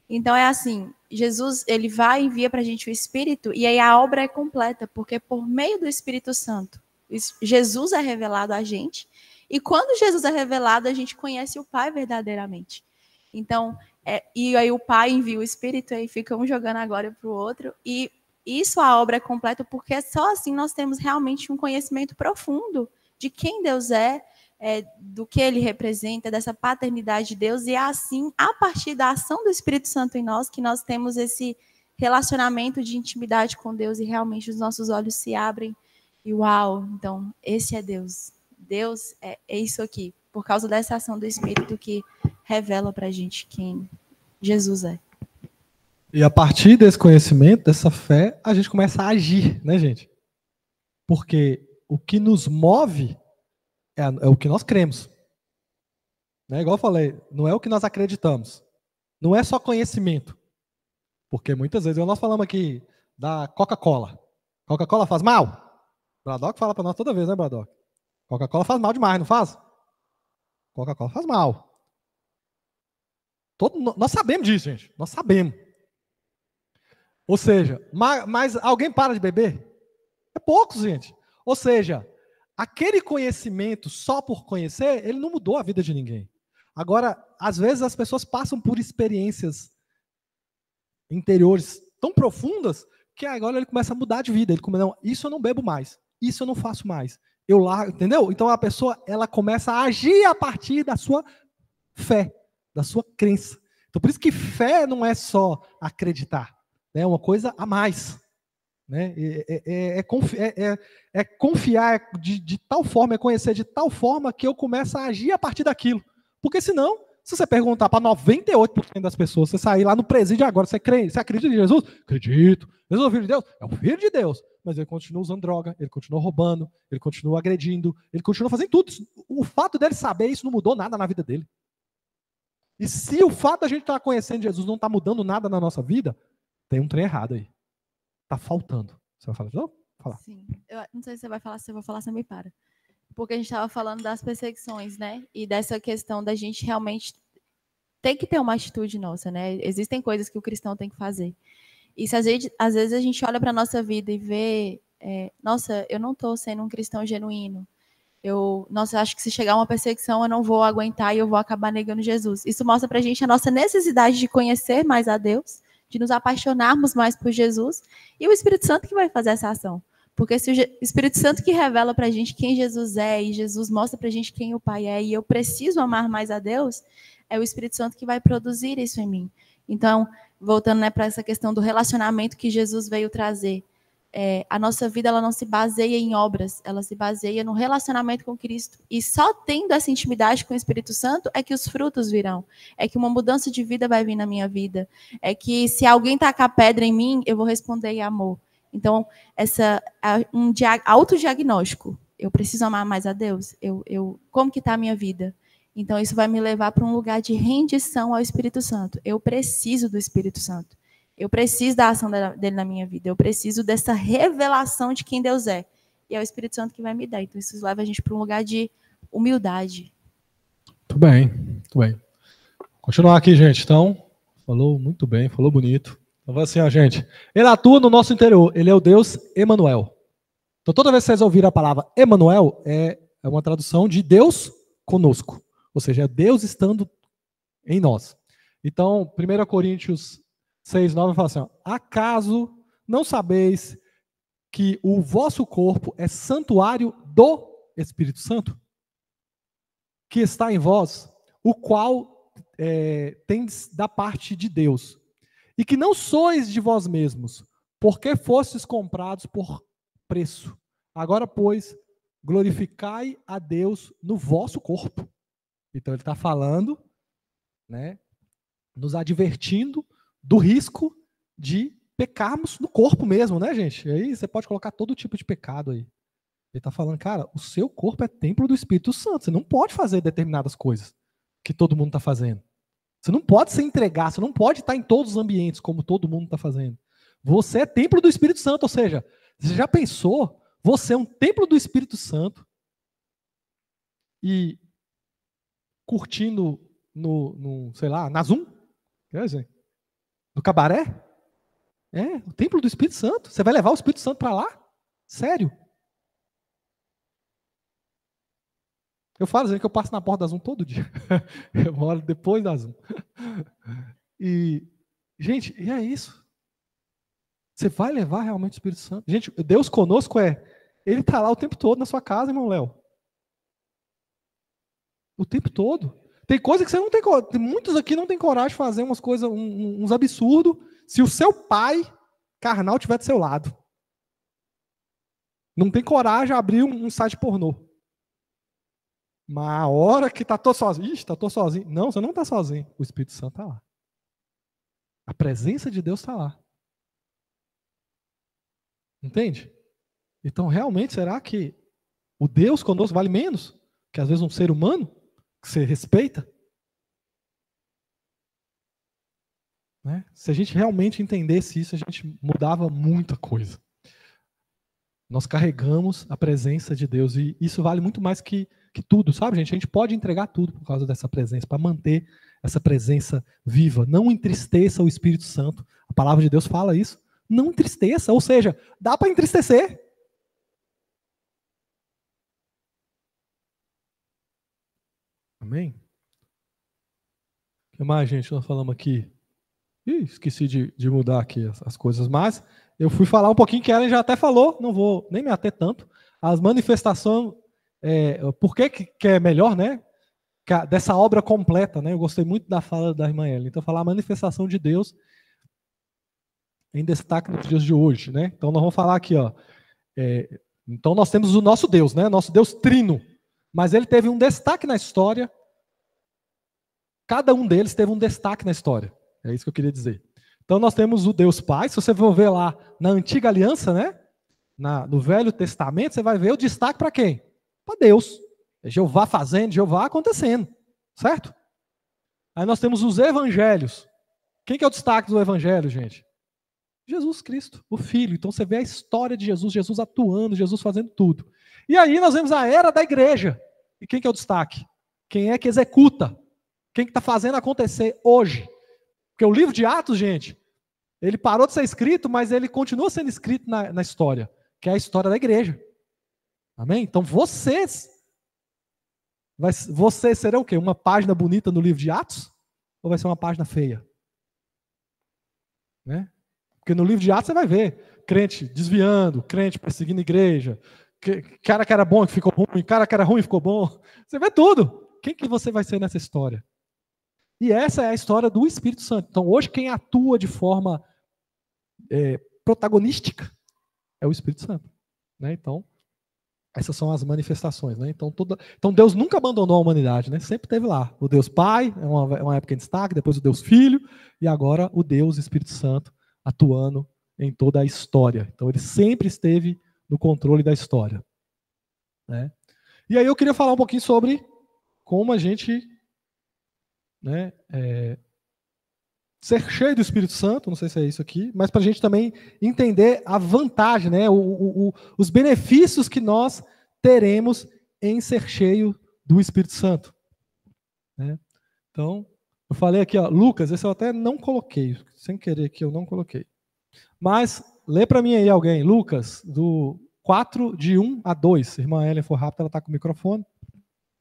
Então, é assim, Jesus ele vai e envia para a gente o Espírito, e aí a obra é completa, porque por meio do Espírito Santo, Jesus é revelado a gente, e quando Jesus é revelado, a gente conhece o Pai verdadeiramente. Então, e aí o Pai envia o Espírito, e aí fica um jogando agora para o outro, e isso a obra é completa, porque só assim nós temos realmente um conhecimento profundo de quem Deus é, do que ele representa, dessa paternidade de Deus, e é assim, a partir da ação do Espírito Santo em nós, que nós temos esse relacionamento de intimidade com Deus, e realmente os nossos olhos se abrem, e uau, então, esse é Deus. Deus é isso aqui, por causa dessa ação do Espírito que revela para a gente quem Jesus é. E a partir desse conhecimento, dessa fé, a gente começa a agir, né, gente? Porque o que nos move é o que nós cremos. Né? Igual eu falei, não é o que nós acreditamos. Não é só conhecimento. Porque muitas vezes, nós falamos aqui da Coca-Cola. Coca-Cola faz mal? Bradock fala para nós toda vez, né, Bradock? Coca-Cola faz mal demais, não faz? Coca-Cola faz mal. Nós sabemos disso, gente. Nós sabemos. Ou seja, mas alguém para de beber? É poucos, gente. Ou seja, aquele conhecimento só por conhecer, ele não mudou a vida de ninguém. Agora, às vezes as pessoas passam por experiências interiores tão profundas que agora ele começa a mudar de vida. Ele começa, não, isso eu não bebo mais, isso eu não faço mais. Eu largo, entendeu? Então a pessoa ela começa a agir a partir da sua fé, da sua crença. Então por isso que fé não é só acreditar, né? É uma coisa a mais. Né? Confiar de tal forma, é conhecer de tal forma que eu começo a agir a partir daquilo. Porque senão, se você perguntar para 98% das pessoas, você sair lá no presídio agora, você acredita em Jesus? Acredito. Jesus é o Filho de Deus? É o Filho de Deus. Mas ele continua usando droga, ele continua roubando, ele continua agredindo, ele continua fazendo tudo. O fato dele saber isso não mudou nada na vida dele. E se o fato de a gente estar conhecendo Jesus não está mudando nada na nossa vida, tem um trem errado aí. Está faltando. Você vai falar de novo? Falar. Sim. Eu não sei se você vai falar, se eu vou falar, você me para. Porque a gente estava falando das perseguições, né? E dessa questão da gente realmente ter que ter uma atitude nossa, né? Existem coisas que o cristão tem que fazer. E se às vezes a gente olha para a nossa vida e vê, nossa, eu não estou sendo um cristão genuíno. Acho que se chegar uma perseguição eu não vou aguentar e eu vou acabar negando Jesus. Isso mostra para a gente a nossa necessidade de conhecer mais a Deus, de nos apaixonarmos mais por Jesus, e o Espírito Santo que vai fazer essa ação. Porque se o Espírito Santo que revela para a gente quem Jesus é, e Jesus mostra para a gente quem o Pai é, e eu preciso amar mais a Deus, é o Espírito Santo que vai produzir isso em mim. Então, voltando, né, para essa questão do relacionamento que Jesus veio trazer, a nossa vida ela não se baseia em obras, ela se baseia no relacionamento com Cristo. E só tendo essa intimidade com o Espírito Santo é que os frutos virão, é que uma mudança de vida vai vir na minha vida, é que se alguém tacar pedra em mim, eu vou responder em amor. Então, um autodiagnóstico. Eu preciso amar mais a Deus? Como que está a minha vida? Então, isso vai me levar para um lugar de rendição ao Espírito Santo. Eu preciso do Espírito Santo. Eu preciso da ação dele na minha vida. Eu preciso dessa revelação de quem Deus é. E é o Espírito Santo que vai me dar. Então, isso leva a gente para um lugar de humildade. Muito bem, muito bem. Continuar aqui, gente. Então, falou muito bem, falou bonito. Então, vai assim, ó, gente. Ele atua no nosso interior. Ele é o Deus Emanuel. Então, toda vez que vocês ouvirem a palavra Emanuel, é uma tradução de Deus conosco. Ou seja, é Deus estando em nós. Então, 1 Coríntios 6:9 fala assim, ó, acaso não sabeis que o vosso corpo é santuário do Espírito Santo, que está em vós, o qual tendes da parte de Deus, e que não sois de vós mesmos, porque fostes comprados por preço. Agora, pois, glorificai a Deus no vosso corpo. Então, ele está falando, né, nos advertindo do risco de pecarmos no corpo mesmo, né, gente? E aí você pode colocar todo tipo de pecado aí. Ele está falando, cara, o seu corpo é templo do Espírito Santo. Você não pode fazer determinadas coisas que todo mundo está fazendo. Você não pode se entregar, você não pode estar em todos os ambientes como todo mundo está fazendo. Você é templo do Espírito Santo, ou seja, você já pensou, você é um templo do Espírito Santo e curtindo sei lá, na Zoom? Quer dizer, no cabaré? É, o templo do Espírito Santo. Você vai levar o Espírito Santo para lá? Sério? Eu falo assim, que eu passo na porta da Zoom todo dia. Eu moro depois da Zoom. E, gente, e é isso. Você vai levar realmente o Espírito Santo? Gente, Deus conosco Ele está lá o tempo todo na sua casa, irmão Léo. O tempo todo. Tem coisa que você não tem coragem. Muitos aqui não tem coragem de fazer umas coisas, uns absurdos, se o seu pai carnal estiver do seu lado. Não tem coragem de abrir um site pornô. Mas a hora que está todo sozinho, está todo sozinho. Não, você não está sozinho. O Espírito Santo está lá. A presença de Deus está lá. Entende? Então, realmente, será que o Deus conosco vale menos que às vezes um ser humano que você respeita? Né? Se a gente realmente entendesse isso, a gente mudava muita coisa. Nós carregamos a presença de Deus e isso vale muito mais que tudo, sabe, gente? A gente pode entregar tudo por causa dessa presença, para manter essa presença viva. Não entristeça o Espírito Santo. A palavra de Deus fala isso. Não entristeça, ou seja, dá para entristecer. Amém? O que mais, gente, nós falamos aqui? Esqueci de mudar aqui as coisas, mas eu fui falar um pouquinho que ela já até falou, não vou nem me ater tanto. As manifestações, por que é melhor, né? Dessa obra completa, né? Eu gostei muito da fala da irmã Ellen. Então, falar a manifestação de Deus em destaque nos dias de hoje, né? Então, nós vamos falar aqui, ó. Então, nós temos o nosso Deus, né? Nosso Deus trino. Mas ele teve um destaque na história. Cada um deles teve um destaque na história. É isso que eu queria dizer. Então, nós temos o Deus Pai. Se você for ver lá na Antiga Aliança, né? No Velho Testamento, você vai ver o destaque para quem? Para Deus. É Jeová fazendo, Jeová acontecendo. Certo? Aí nós temos os evangelhos. Quem que é o destaque do evangelho, gente? Jesus Cristo, o Filho. Então você vê a história de Jesus, Jesus atuando, Jesus fazendo tudo. E aí nós vemos a era da igreja. E quem que é o destaque? Quem é que executa? Quem que está fazendo acontecer hoje? Porque o livro de Atos, gente, ele parou de ser escrito, mas ele continua sendo escrito na história, que é a história da igreja. Amém? Então vocês serão o quê? Uma página bonita no livro de Atos? Ou vai ser uma página feia? Né? Porque no livro de Atos você vai ver crente desviando, crente perseguindo a igreja, cara que era bom que ficou ruim, cara que era ruim ficou bom. Você vê tudo. Quem que você vai ser nessa história? E essa é a história do Espírito Santo. Então hoje quem atua de forma protagonística é o Espírito Santo. Né? Então, essas são as manifestações. Né? Então Deus nunca abandonou a humanidade, né? Sempre esteve lá. O Deus Pai, é uma época em destaque, depois o Deus Filho, e agora o Deus Espírito Santo atuando em toda a história. Então ele sempre esteve no controle da história. Né? E aí eu queria falar um pouquinho sobre como a gente, né, ser cheio do Espírito Santo, não sei se é isso aqui, mas para a gente também entender a vantagem, né, os benefícios que nós teremos em ser cheio do Espírito Santo. Né? Então, Eu falei aqui, ó, Lucas, esse eu até não coloquei, sem querer que eu não coloquei. Mas, lê para mim aí alguém, Lucas, do 4, de 1 a 2. Se a irmã Ellen for rápida, ela está com o microfone,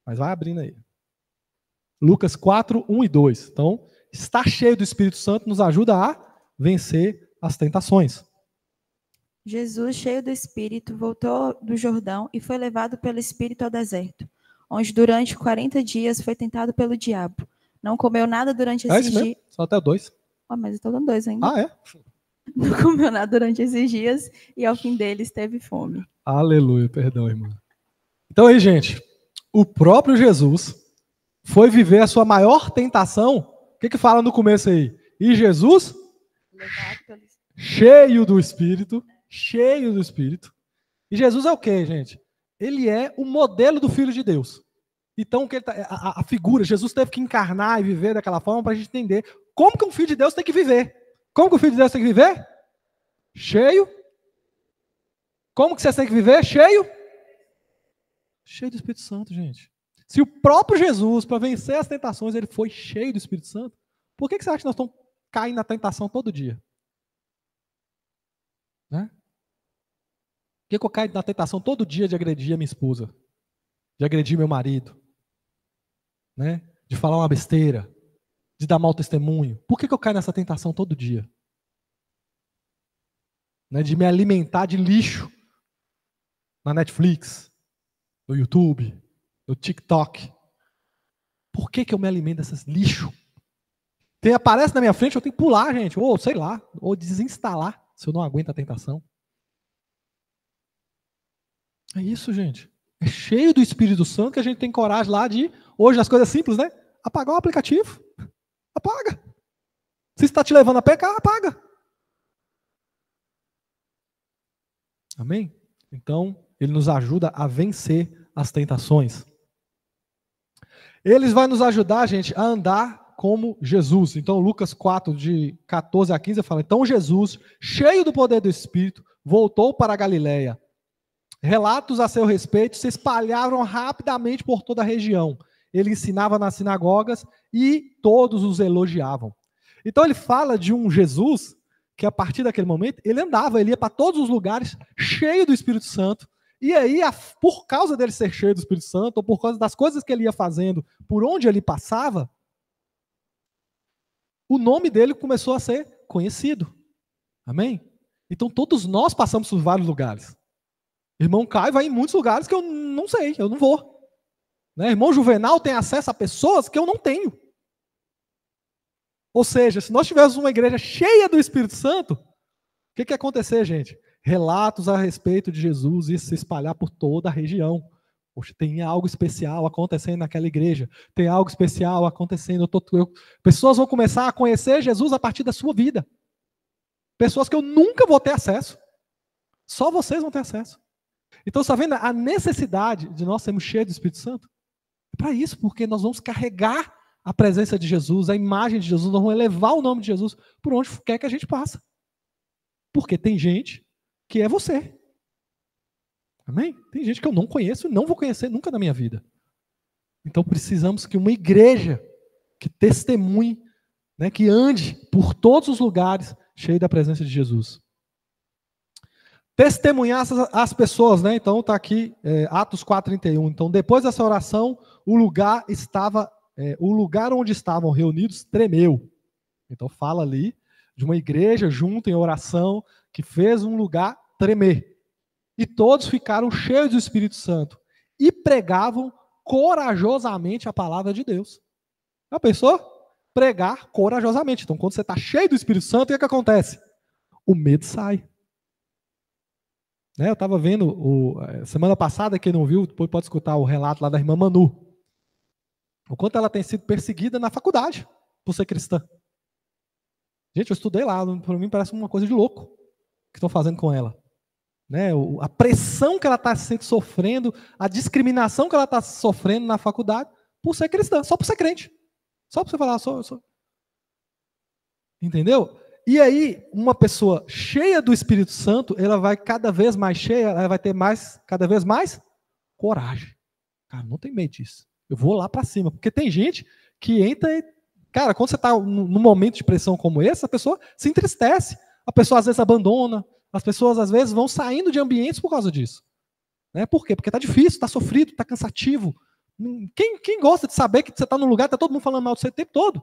mas vai abrindo aí. Lucas 4, 1 e 2. Então, estar cheio do Espírito Santo nos ajuda a vencer as tentações. Jesus, cheio do Espírito, voltou do Jordão e foi levado pelo Espírito ao deserto, onde durante 40 dias foi tentado pelo diabo. Não comeu nada durante esses dias. Só até o 2. Mas eu estou dando 2 ainda. Ah, é? Não comeu nada durante esses dias e ao fim deles teve fome. Aleluia, perdão, irmã. Então aí, gente, o próprio Jesus foi viver a sua maior tentação. O que fala no começo aí? E Jesus, cheio do Espírito, E Jesus é o quê, gente? Ele é o modelo do Filho de Deus. Então, a figura, Jesus teve que encarnar e viver daquela forma para a gente entender como que um Filho de Deus tem que viver. Como que o Filho de Deus tem que viver? Cheio. Como que você tem que viver? Cheio do Espírito Santo, gente. Se o próprio Jesus, para vencer as tentações, ele foi cheio do Espírito Santo, por que você acha que nós estamos caindo na tentação todo dia? Né? Por que eu caio na tentação todo dia de agredir a minha esposa? De agredir meu marido? Né? De falar uma besteira? De dar mau testemunho? Por que eu caio nessa tentação todo dia? Né? De me alimentar de lixo na Netflix, no YouTube, no TikTok. Por que eu me alimento desses lixo? Aparece na minha frente, eu tenho que pular, gente. Ou sei lá, ou desinstalar, se eu não aguento a tentação. É isso, gente. É cheio do Espírito Santo que a gente tem coragem lá de, hoje as coisas simples, né? Apagar o aplicativo. Apaga. Se está te levando a pecar, apaga. Amém? Então, ele nos ajuda a vencer as tentações. Ele vai nos ajudar, gente, a andar como Jesus. Então, Lucas 4, de 14 a 15, fala, então Jesus, cheio do poder do Espírito, voltou para a Galileia. Relatos a seu respeito se espalharam rapidamente por toda a região. Ele ensinava nas sinagogas e todos os elogiavam. Então ele fala de um Jesus que a partir daquele momento ele andava, ele ia para todos os lugares cheio do Espírito Santo. E aí, por causa dele ser cheio do Espírito Santo, ou por causa das coisas que ele ia fazendo, por onde ele passava, o nome dele começou a ser conhecido. Amém? Então todos nós passamos por vários lugares. Irmão Caio vai em muitos lugares que eu não sei, eu não vou. Né? Irmão Juvenal tem acesso a pessoas que eu não tenho. Ou seja, se nós tivéssemos uma igreja cheia do Espírito Santo, o que ia acontecer, gente? Relatos a respeito de Jesus iam se espalhar por toda a região. Poxa, tem algo especial acontecendo naquela igreja. Tem algo especial acontecendo. Pessoas vão começar a conhecer Jesus a partir da sua vida. Pessoas que eu nunca vou ter acesso. Só vocês vão ter acesso. Então, está vendo a necessidade de nós sermos cheios do Espírito Santo? É para isso, porque nós vamos carregar a presença de Jesus, a imagem de Jesus, nós vamos elevar o nome de Jesus por onde quer que a gente passe. Porque tem gente que é você. Amém? Tem gente que eu não conheço e não vou conhecer nunca na minha vida. Então precisamos que uma igreja que testemunhe, né, que ande por todos os lugares cheio da presença de Jesus. Testemunhar as pessoas, né? Então está aqui Atos 4:31. Então depois dessa oração, o lugar onde estavam reunidos tremeu. Então fala ali de uma igreja junto em oração que fez um lugar tremer. E todos ficaram cheios do Espírito Santo e pregavam corajosamente a palavra de Deus. Já pensou? Pregar corajosamente. Então quando você está cheio do Espírito Santo, o que acontece? O medo sai. Eu estava vendo, semana passada, quem não viu, depois pode escutar o relato lá da irmã Manu. O quanto ela tem sido perseguida na faculdade por ser cristã. Gente, eu estudei lá, para mim parece uma coisa de louco que estão fazendo com ela. Né? A pressão que ela está sofrendo, a discriminação que ela está sofrendo na faculdade por ser cristã, só por ser crente. Só por você falar, sou. Entendeu? E aí, uma pessoa cheia do Espírito Santo, ela vai cada vez mais cheia, ela vai ter cada vez mais coragem. Cara, não tem medo disso. Eu vou lá para cima. Porque tem gente que entra Cara, quando você está num momento de pressão como esse, a pessoa se entristece. A pessoa às vezes abandona. As pessoas às vezes vão saindo de ambientes por causa disso. Né? Por quê? Porque está difícil, está sofrido, está cansativo. Quem gosta de saber que você está num lugar, está todo mundo falando mal de você o tempo todo?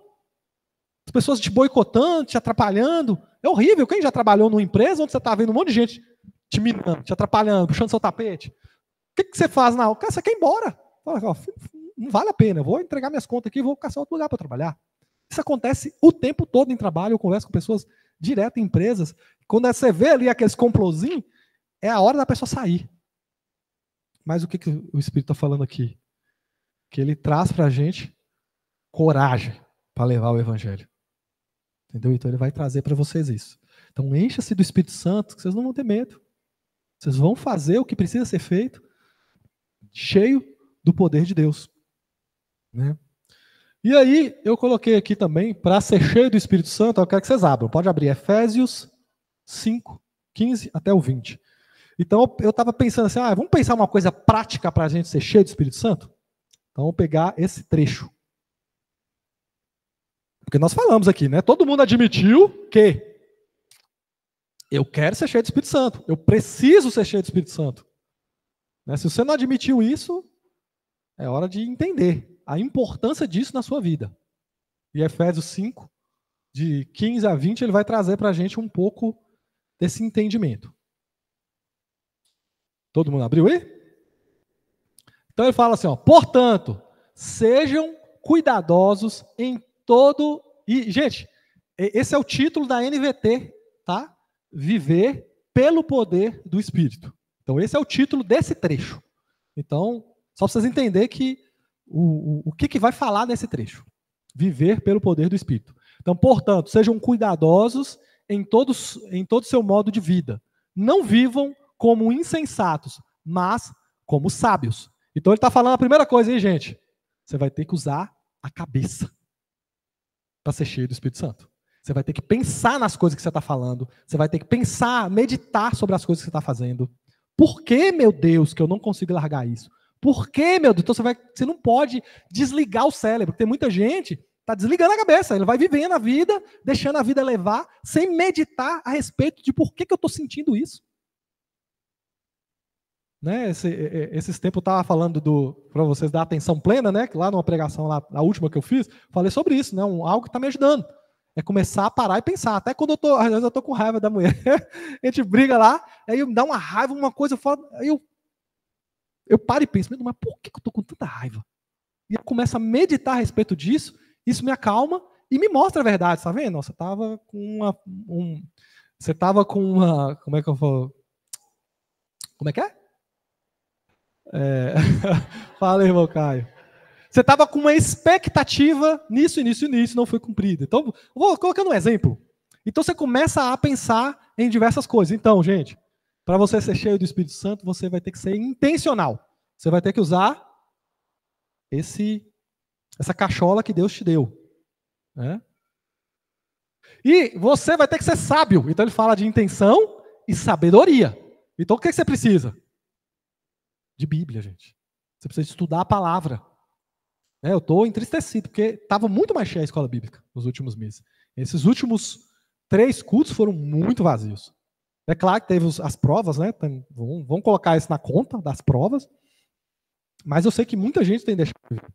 As pessoas te boicotando, te atrapalhando. É horrível. Quem já trabalhou numa empresa onde você está vendo um monte de gente te minando, te atrapalhando, puxando seu tapete? O que você faz na hora? Cara, você quer ir embora. Fala, ó, não vale a pena, eu vou entregar minhas contas aqui e vou caçar outro lugar para trabalhar. Isso acontece o tempo todo em trabalho, eu converso com pessoas direto em empresas. Quando você vê ali aqueles complozinhos, é a hora da pessoa sair. Mas o que o Espírito está falando aqui? Que ele traz para a gente coragem para levar o Evangelho. Entendeu? Então ele vai trazer para vocês isso. Então encha-se do Espírito Santo, que vocês não vão ter medo. Vocês vão fazer o que precisa ser feito, cheio do poder de Deus. Né? E aí, eu coloquei aqui também, para ser cheio do Espírito Santo, eu quero que vocês abram. Pode abrir Efésios 5, 15 até o 20. Então, eu estava pensando assim, vamos pensar uma coisa prática para a gente ser cheio do Espírito Santo? Então, vamos pegar esse trecho. Porque nós falamos aqui, né? Todo mundo admitiu que eu quero ser cheio do Espírito Santo. Eu preciso ser cheio do Espírito Santo. Né? Se você não admitiu isso, é hora de entender a importância disso na sua vida. E Efésios 5, de 15 a 20, ele vai trazer para a gente um pouco desse entendimento. Todo mundo abriu aí? Então ele fala assim, portanto, sejam cuidadosos em todo... E, gente, esse é o título da NVT, tá? Viver pelo poder do Espírito. Então esse é o título desse trecho. Então, só para vocês entenderem que o que vai falar nesse trecho. Viver pelo poder do Espírito. Então, portanto, sejam cuidadosos em todo o seu modo de vida. Não vivam como insensatos, mas como sábios. Então, ele está falando a primeira coisa aí, gente. Você vai ter que usar a cabeça para ser cheio do Espírito Santo. Você vai ter que pensar nas coisas que você está falando. Você vai ter que pensar, meditar sobre as coisas que você está fazendo. Por que, meu Deus, que eu não consigo largar isso? Por que, meu Deus? Então você não pode desligar o cérebro. Tem muita gente que está desligando a cabeça. Ele vai vivendo a vida, deixando a vida levar, sem meditar a respeito de por que eu estou sentindo isso. Né? Esses tempos eu estava falando para vocês da atenção plena, né? Que lá numa pregação, lá, a última que eu fiz, falei sobre isso, né? Algo que está me ajudando. É começar a parar e pensar. Até quando às vezes eu estou com raiva da mulher, a gente briga lá, aí me dá uma raiva, uma coisa, aí eu paro e penso, mas por que eu estou com tanta raiva? E eu começo a meditar a respeito disso, isso me acalma e me mostra a verdade, tá vendo? Você estava com uma... Como é que eu falo? Como é que é? Fala, irmão Caio. Você estava com uma expectativa nisso, não foi cumprida. Então, eu vou colocando um exemplo. Então, você começa a pensar em diversas coisas. Então, gente, para você ser cheio do Espírito Santo, você vai ter que ser intencional. Você vai ter que usar essa cachola que Deus te deu. Né? E você vai ter que ser sábio. Então ele fala de intenção e sabedoria. Então o que você precisa? De Bíblia, gente. Você precisa estudar a palavra. Eu estou entristecido, porque estava muito mais cheia a escola bíblica nos últimos meses. Esses últimos 3 cultos foram muito vazios. É claro que teve as provas, né? Vamos colocar isso na conta das provas. Mas eu sei que muita gente tem deixado de ver.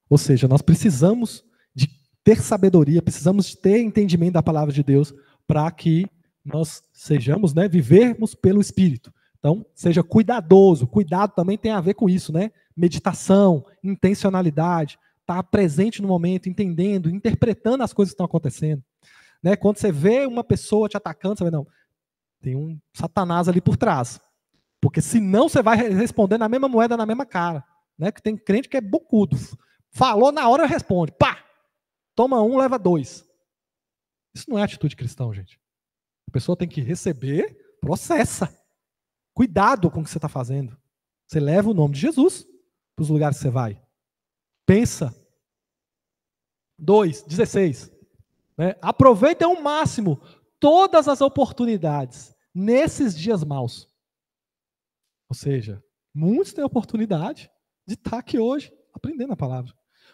Ou seja, nós precisamos de ter sabedoria, precisamos de ter entendimento da palavra de Deus para que nós sejamos, né, vivermos pelo Espírito. Então, seja cuidadoso. Cuidado também tem a ver com isso, né? Meditação, intencionalidade, estar presente no momento, entendendo, interpretando as coisas que estão acontecendo. Né? Quando você vê uma pessoa te atacando, você vê, não, tem um Satanás ali por trás. Porque senão você vai responder na mesma moeda, na mesma cara. Né? Que tem crente que é bocudo. Falou na hora, responde. Pá! Toma 1, leva 2. Isso não é atitude cristã, gente. A pessoa tem que receber, processa. Cuidado com o que você está fazendo. Você leva o nome de Jesus para os lugares que você vai. Pensa. 2:16. Né? Aproveite ao máximo todas as oportunidades nesses dias maus. Ou seja, muitos têm a oportunidade de estar aqui hoje aprendendo a palavra.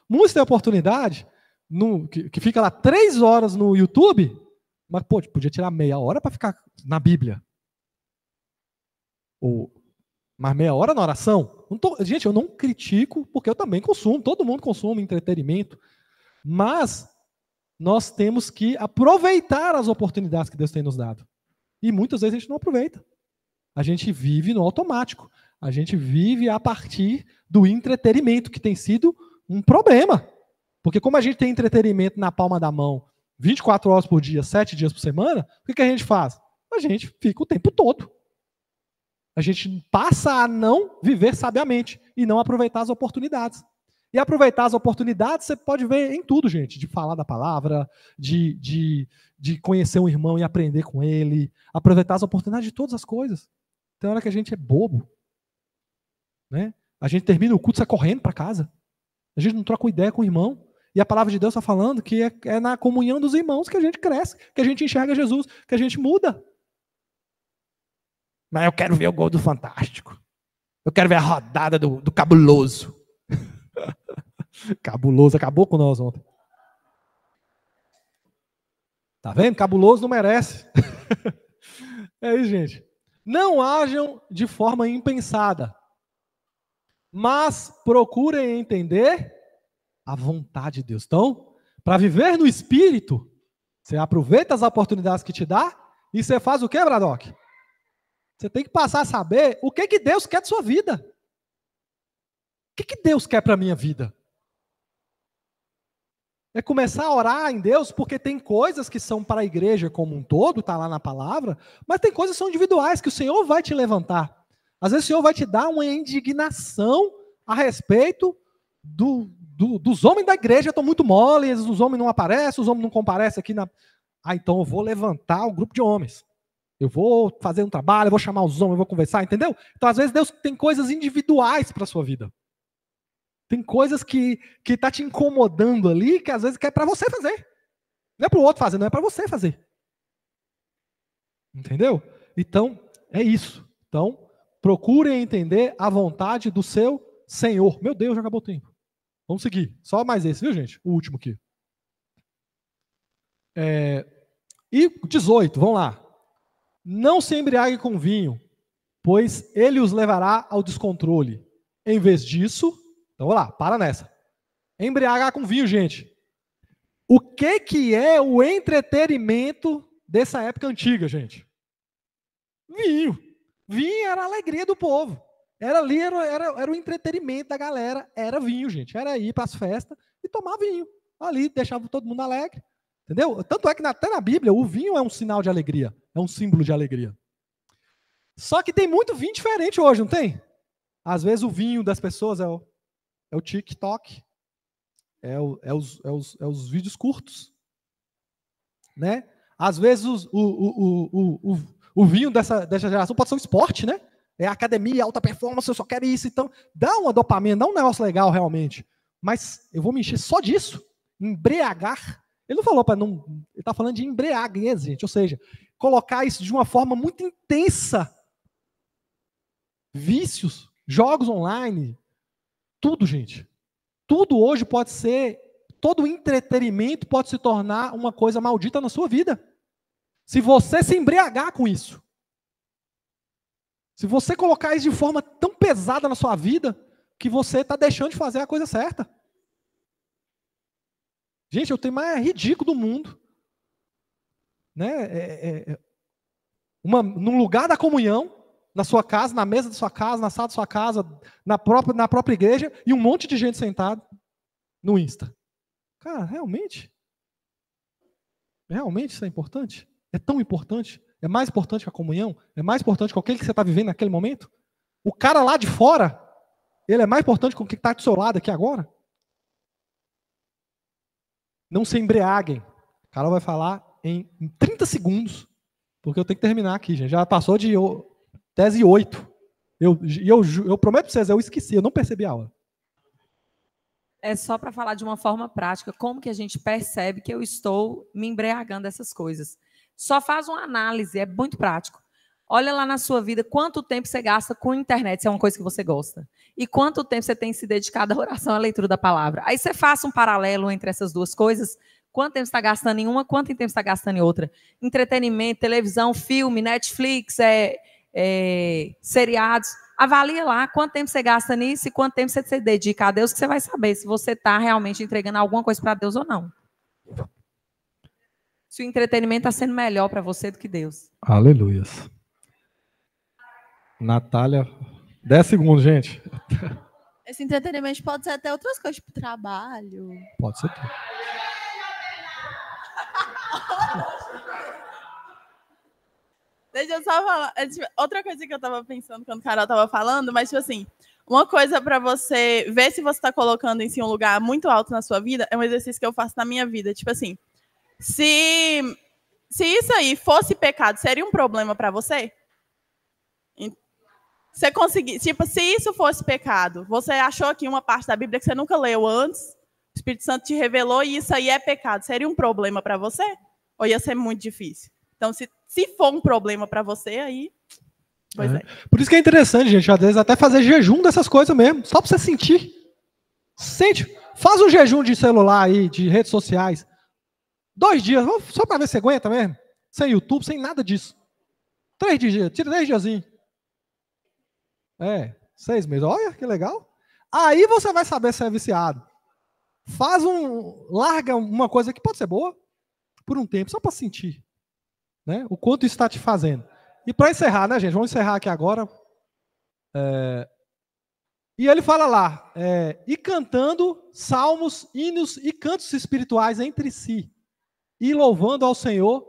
Muitos têm a oportunidade que fica lá 3 horas no YouTube, mas pô, podia tirar meia hora para ficar na Bíblia. Ou mais meia hora na oração. Gente, eu não critico, porque eu também consumo, todo mundo consome entretenimento, mas nós temos que aproveitar as oportunidades que Deus tem nos dado. E muitas vezes a gente não aproveita. A gente vive no automático. A gente vive a partir do entretenimento, que tem sido um problema. Porque como a gente tem entretenimento na palma da mão 24 horas por dia, 7 dias por semana, o que a gente faz? A gente fica o tempo todo. A gente passa a não viver sabiamente e não aproveitar as oportunidades. E aproveitar as oportunidades você pode ver em tudo, gente. De falar da palavra, de conhecer um irmão e aprender com ele. Aproveitar as oportunidades de todas as coisas. Tem hora que a gente é bobo. Né? A gente termina o culto e sai correndo para casa. A gente não troca ideia com o irmão. E a palavra de Deus está falando que é na comunhão dos irmãos que a gente cresce, que a gente enxerga Jesus, que a gente muda. Mas eu quero ver o gol do Fantástico. Eu quero ver a rodada do Cabuloso. Cabuloso acabou com nós ontem. Tá vendo? Cabuloso não merece. É isso, gente. Não hajam de forma impensada, mas procurem entender a vontade de Deus. Então, para viver no Espírito, você aproveita as oportunidades que te dá e você faz o quê, Bradock? Você tem que passar a saber o que Deus quer de sua vida. O que Deus quer para a minha vida? É começar a orar em Deus, porque tem coisas que são para a igreja como um todo, está lá na palavra, mas tem coisas que são individuais, que o Senhor vai te levantar. Às vezes o Senhor vai te dar uma indignação a respeito dos homens da igreja, estão muito moles, os homens não aparecem, os homens não comparecem aqui na... Ah, então eu vou levantar o grupo de homens. Eu vou fazer um trabalho, eu vou chamar os homens, eu vou conversar, entendeu? Então, às vezes, Deus tem coisas individuais para a sua vida. Tem coisas que tá te incomodando ali, que às vezes quer para você fazer. Não é para o outro fazer, não é para você fazer. Entendeu? Então, é isso. Então, procurem entender a vontade do seu Senhor. Meu Deus, já acabou o tempo. Vamos seguir. Só mais esse, viu, gente? O último aqui. E 18, vamos lá. Não se embriague com vinho, pois ele os levará ao descontrole. Em vez disso, então vamos lá, para nessa. Embriagar com vinho, gente. O que é o entretenimento dessa época antiga, gente? Vinho. Vinho era a alegria do povo. Era o entretenimento da galera. Era vinho, gente. Era ir para as festas e tomar vinho. Ali, deixava todo mundo alegre. Entendeu? Tanto é que até na Bíblia o vinho é um sinal de alegria. É um símbolo de alegria. Só que tem muito vinho diferente hoje, não tem? Às vezes o vinho das pessoas é o TikTok. É os vídeos curtos. Né? Às vezes o vinho dessa geração pode ser o esporte, né? É academia, alta performance, eu só quero isso. Então, dá uma dopamina, dá um negócio legal realmente. Mas eu vou me encher só disso. Embriagar. Ele não falou para não... Ele está falando de embriaguez, gente. Ou seja, colocar isso de uma forma muito intensa. Vícios, jogos online, tudo, gente. Tudo hoje pode ser... Todo entretenimento pode se tornar uma coisa maldita na sua vida. Se você se embriagar com isso. Se você colocar isso de forma tão pesada na sua vida, que você está deixando de fazer a coisa certa. Gente, é o tema mais ridículo do mundo. Né? Num lugar da comunhão, na sua casa, na mesa da sua casa, na sala da sua casa, na própria igreja, e um monte de gente sentado no Insta. Cara, realmente isso é importante? É tão importante? É mais importante que a comunhão? É mais importante que aquele que você está vivendo naquele momento? O cara lá de fora, ele é mais importante que o que está do seu lado aqui agora? Não se embriaguem. A Carol vai falar em 30 segundos, porque eu tenho que terminar aqui, gente. Já passou de tese 8. Eu prometo para vocês, eu esqueci, eu não percebi a aula. É só para falar de uma forma prática, como que a gente percebe que eu estou me embriagando dessas coisas. Só faz uma análise, é muito prático. Olha lá na sua vida quanto tempo você gasta com internet, se é uma coisa que você gosta. E quanto tempo você tem se dedicado à oração, à leitura da palavra. Aí você faça um paralelo entre essas duas coisas. Quanto tempo você está gastando em uma, quanto tempo você está gastando em outra. Entretenimento, televisão, filme, Netflix, seriados. Avalia lá quanto tempo você gasta nisso e quanto tempo você se dedica a Deus, que você vai saber se você está realmente entregando alguma coisa para Deus ou não. Se o entretenimento está sendo melhor para você do que Deus. Aleluias. Natália, 10 segundos, gente. Esse entretenimento pode ser até outras coisas, tipo trabalho. Pode ser tudo. Deixa eu só falar. Outra coisa que eu tava pensando quando a Carol tava falando, mas, tipo assim, uma coisa para você ver se você tá colocando em si um lugar muito alto na sua vida é um exercício que eu faço na minha vida. Tipo assim, se isso aí fosse pecado, seria um problema para você? Você conseguir, tipo, se isso fosse pecado, você achou aqui uma parte da Bíblia que você nunca leu antes, o Espírito Santo te revelou e isso aí é pecado, seria um problema para você? Ou ia ser muito difícil? Então, se for um problema para você, aí... Pois é. Por isso que é interessante, gente, às vezes até fazer jejum dessas coisas mesmo, só para você sentir. Sente. Faz um jejum de celular aí, de redes sociais. 2 dias, só para ver se você aguenta mesmo. Sem YouTube, sem nada disso. 3 dias, tira 10 diazinhos. 6 meses. Olha, que legal. Aí você vai saber se é viciado. Larga uma coisa que pode ser boa por um tempo, só para sentir, né? O quanto isso está te fazendo. E para encerrar, né, gente? Vamos encerrar aqui agora. E ele fala lá, e cantando salmos, hinos e cantos espirituais entre si, e louvando ao Senhor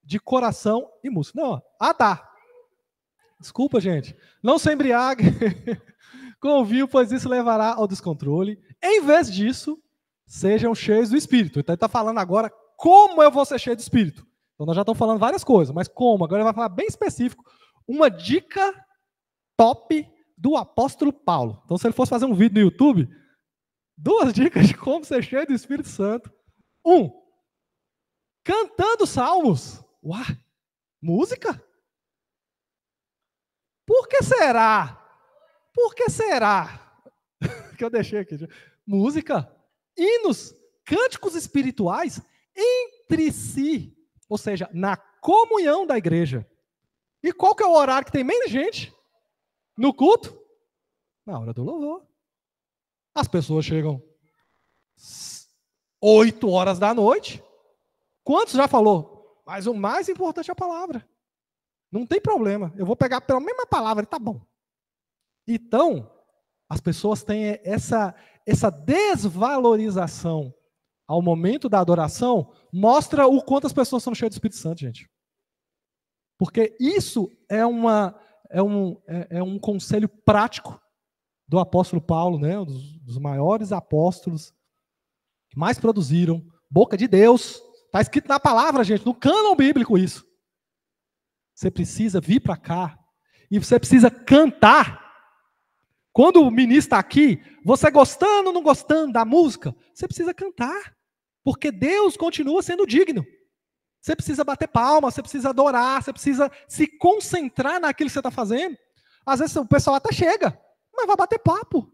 de coração e música. Não, tá. Desculpa, gente. Não se embriague com o vinho, pois isso levará ao descontrole. Em vez disso, sejam cheios do Espírito. Então ele está falando agora como eu vou ser cheio do Espírito. Então nós já estamos falando várias coisas, mas como? Agora ele vai falar bem específico. Uma dica top do apóstolo Paulo. Então se ele fosse fazer um vídeo no YouTube, 2 dicas de como ser cheio do Espírito Santo. 1. Cantando salmos. Uau! Música? Por que será? Por que será? Que eu deixei aqui. Música, hinos, cânticos espirituais entre si. Ou seja, na comunhão da igreja. E qual que é o horário que tem menos gente no culto? Na hora do louvor. As pessoas chegam 8 horas da noite. Quantos já falou? Mas o mais importante é a palavra. Não tem problema. Eu vou pegar pela mesma palavra e tá bom. Então, as pessoas têm essa desvalorização ao momento da adoração, mostra o quanto as pessoas são cheias do Espírito Santo, gente. Porque isso é um conselho prático do apóstolo Paulo, né? Dos maiores apóstolos que mais produziram. Boca de Deus. Está escrito na palavra, gente, no cânon bíblico isso. Você precisa vir para cá e você precisa cantar. Quando o ministro está aqui, você gostando ou não gostando da música, você precisa cantar. Porque Deus continua sendo digno. Você precisa bater palma, você precisa adorar, você precisa se concentrar naquilo que você está fazendo. Às vezes o pessoal até chega, mas vai bater papo.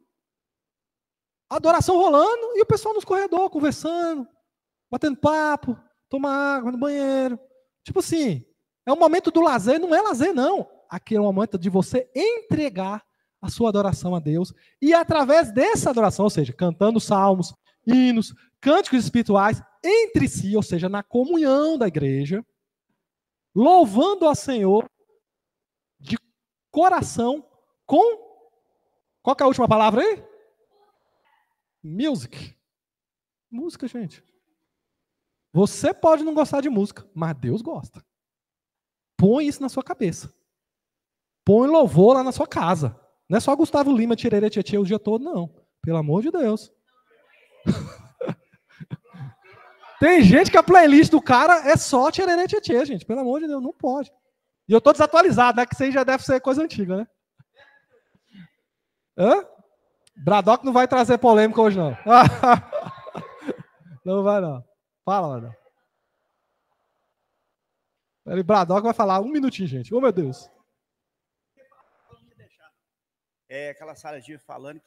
Adoração rolando e o pessoal nos corredores conversando, batendo papo, tomar água no banheiro. Tipo assim, é um momento do lazer, não é lazer não. Aqui é um momento de você entregar a sua adoração a Deus. E através dessa adoração, ou seja, cantando salmos, hinos, cânticos espirituais, entre si, ou seja, na comunhão da igreja, louvando ao Senhor de coração com... Qual que é a última palavra aí? Music. Música, gente. Você pode não gostar de música, mas Deus gosta. Põe isso na sua cabeça. Põe louvor lá na sua casa. Não é só Gustavo Lima, tirerê, tietê o dia todo, não. Pelo amor de Deus. Tem gente que a playlist do cara é só tirerê, tietê, gente. Pelo amor de Deus, não pode. E eu tô desatualizado, né? Que isso aí já deve ser coisa antiga, né? Hã? Braddock não vai trazer polêmica hoje, não. Não vai, não. Fala, Braddock. Ele Bradock vai falar 1 minutinho, gente. Oh, meu Deus. Aquela Sara G falando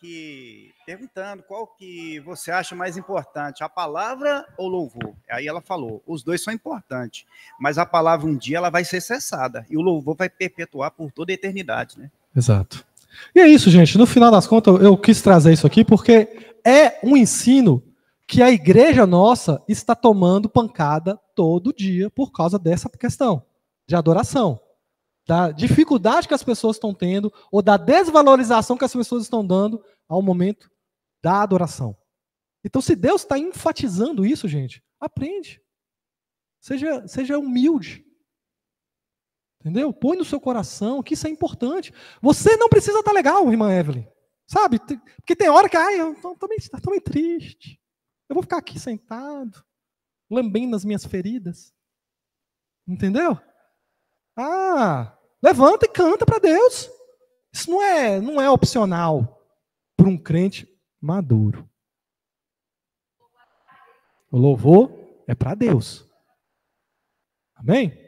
perguntando qual que você acha mais importante, a palavra ou o louvor? Aí ela falou, os dois são importantes, mas a palavra um dia ela vai ser cessada e o louvor vai perpetuar por toda a eternidade, né? Exato. E é isso, gente. No final das contas, eu quis trazer isso aqui porque é um ensino que a igreja nossa está tomando pancada todo dia por causa dessa questão de adoração. Da dificuldade que as pessoas estão tendo ou da desvalorização que as pessoas estão dando ao momento da adoração. Então, se Deus está enfatizando isso, gente, aprende. Seja humilde. Entendeu? Põe no seu coração que isso é importante. Você não precisa estar legal, irmã Evelyn. Sabe? Porque tem hora que eu estou meio triste. Eu vou ficar aqui sentado, lambendo as minhas feridas. Entendeu? Levanta e canta para Deus. Isso não é opcional para um crente maduro. O louvor é para Deus. Amém?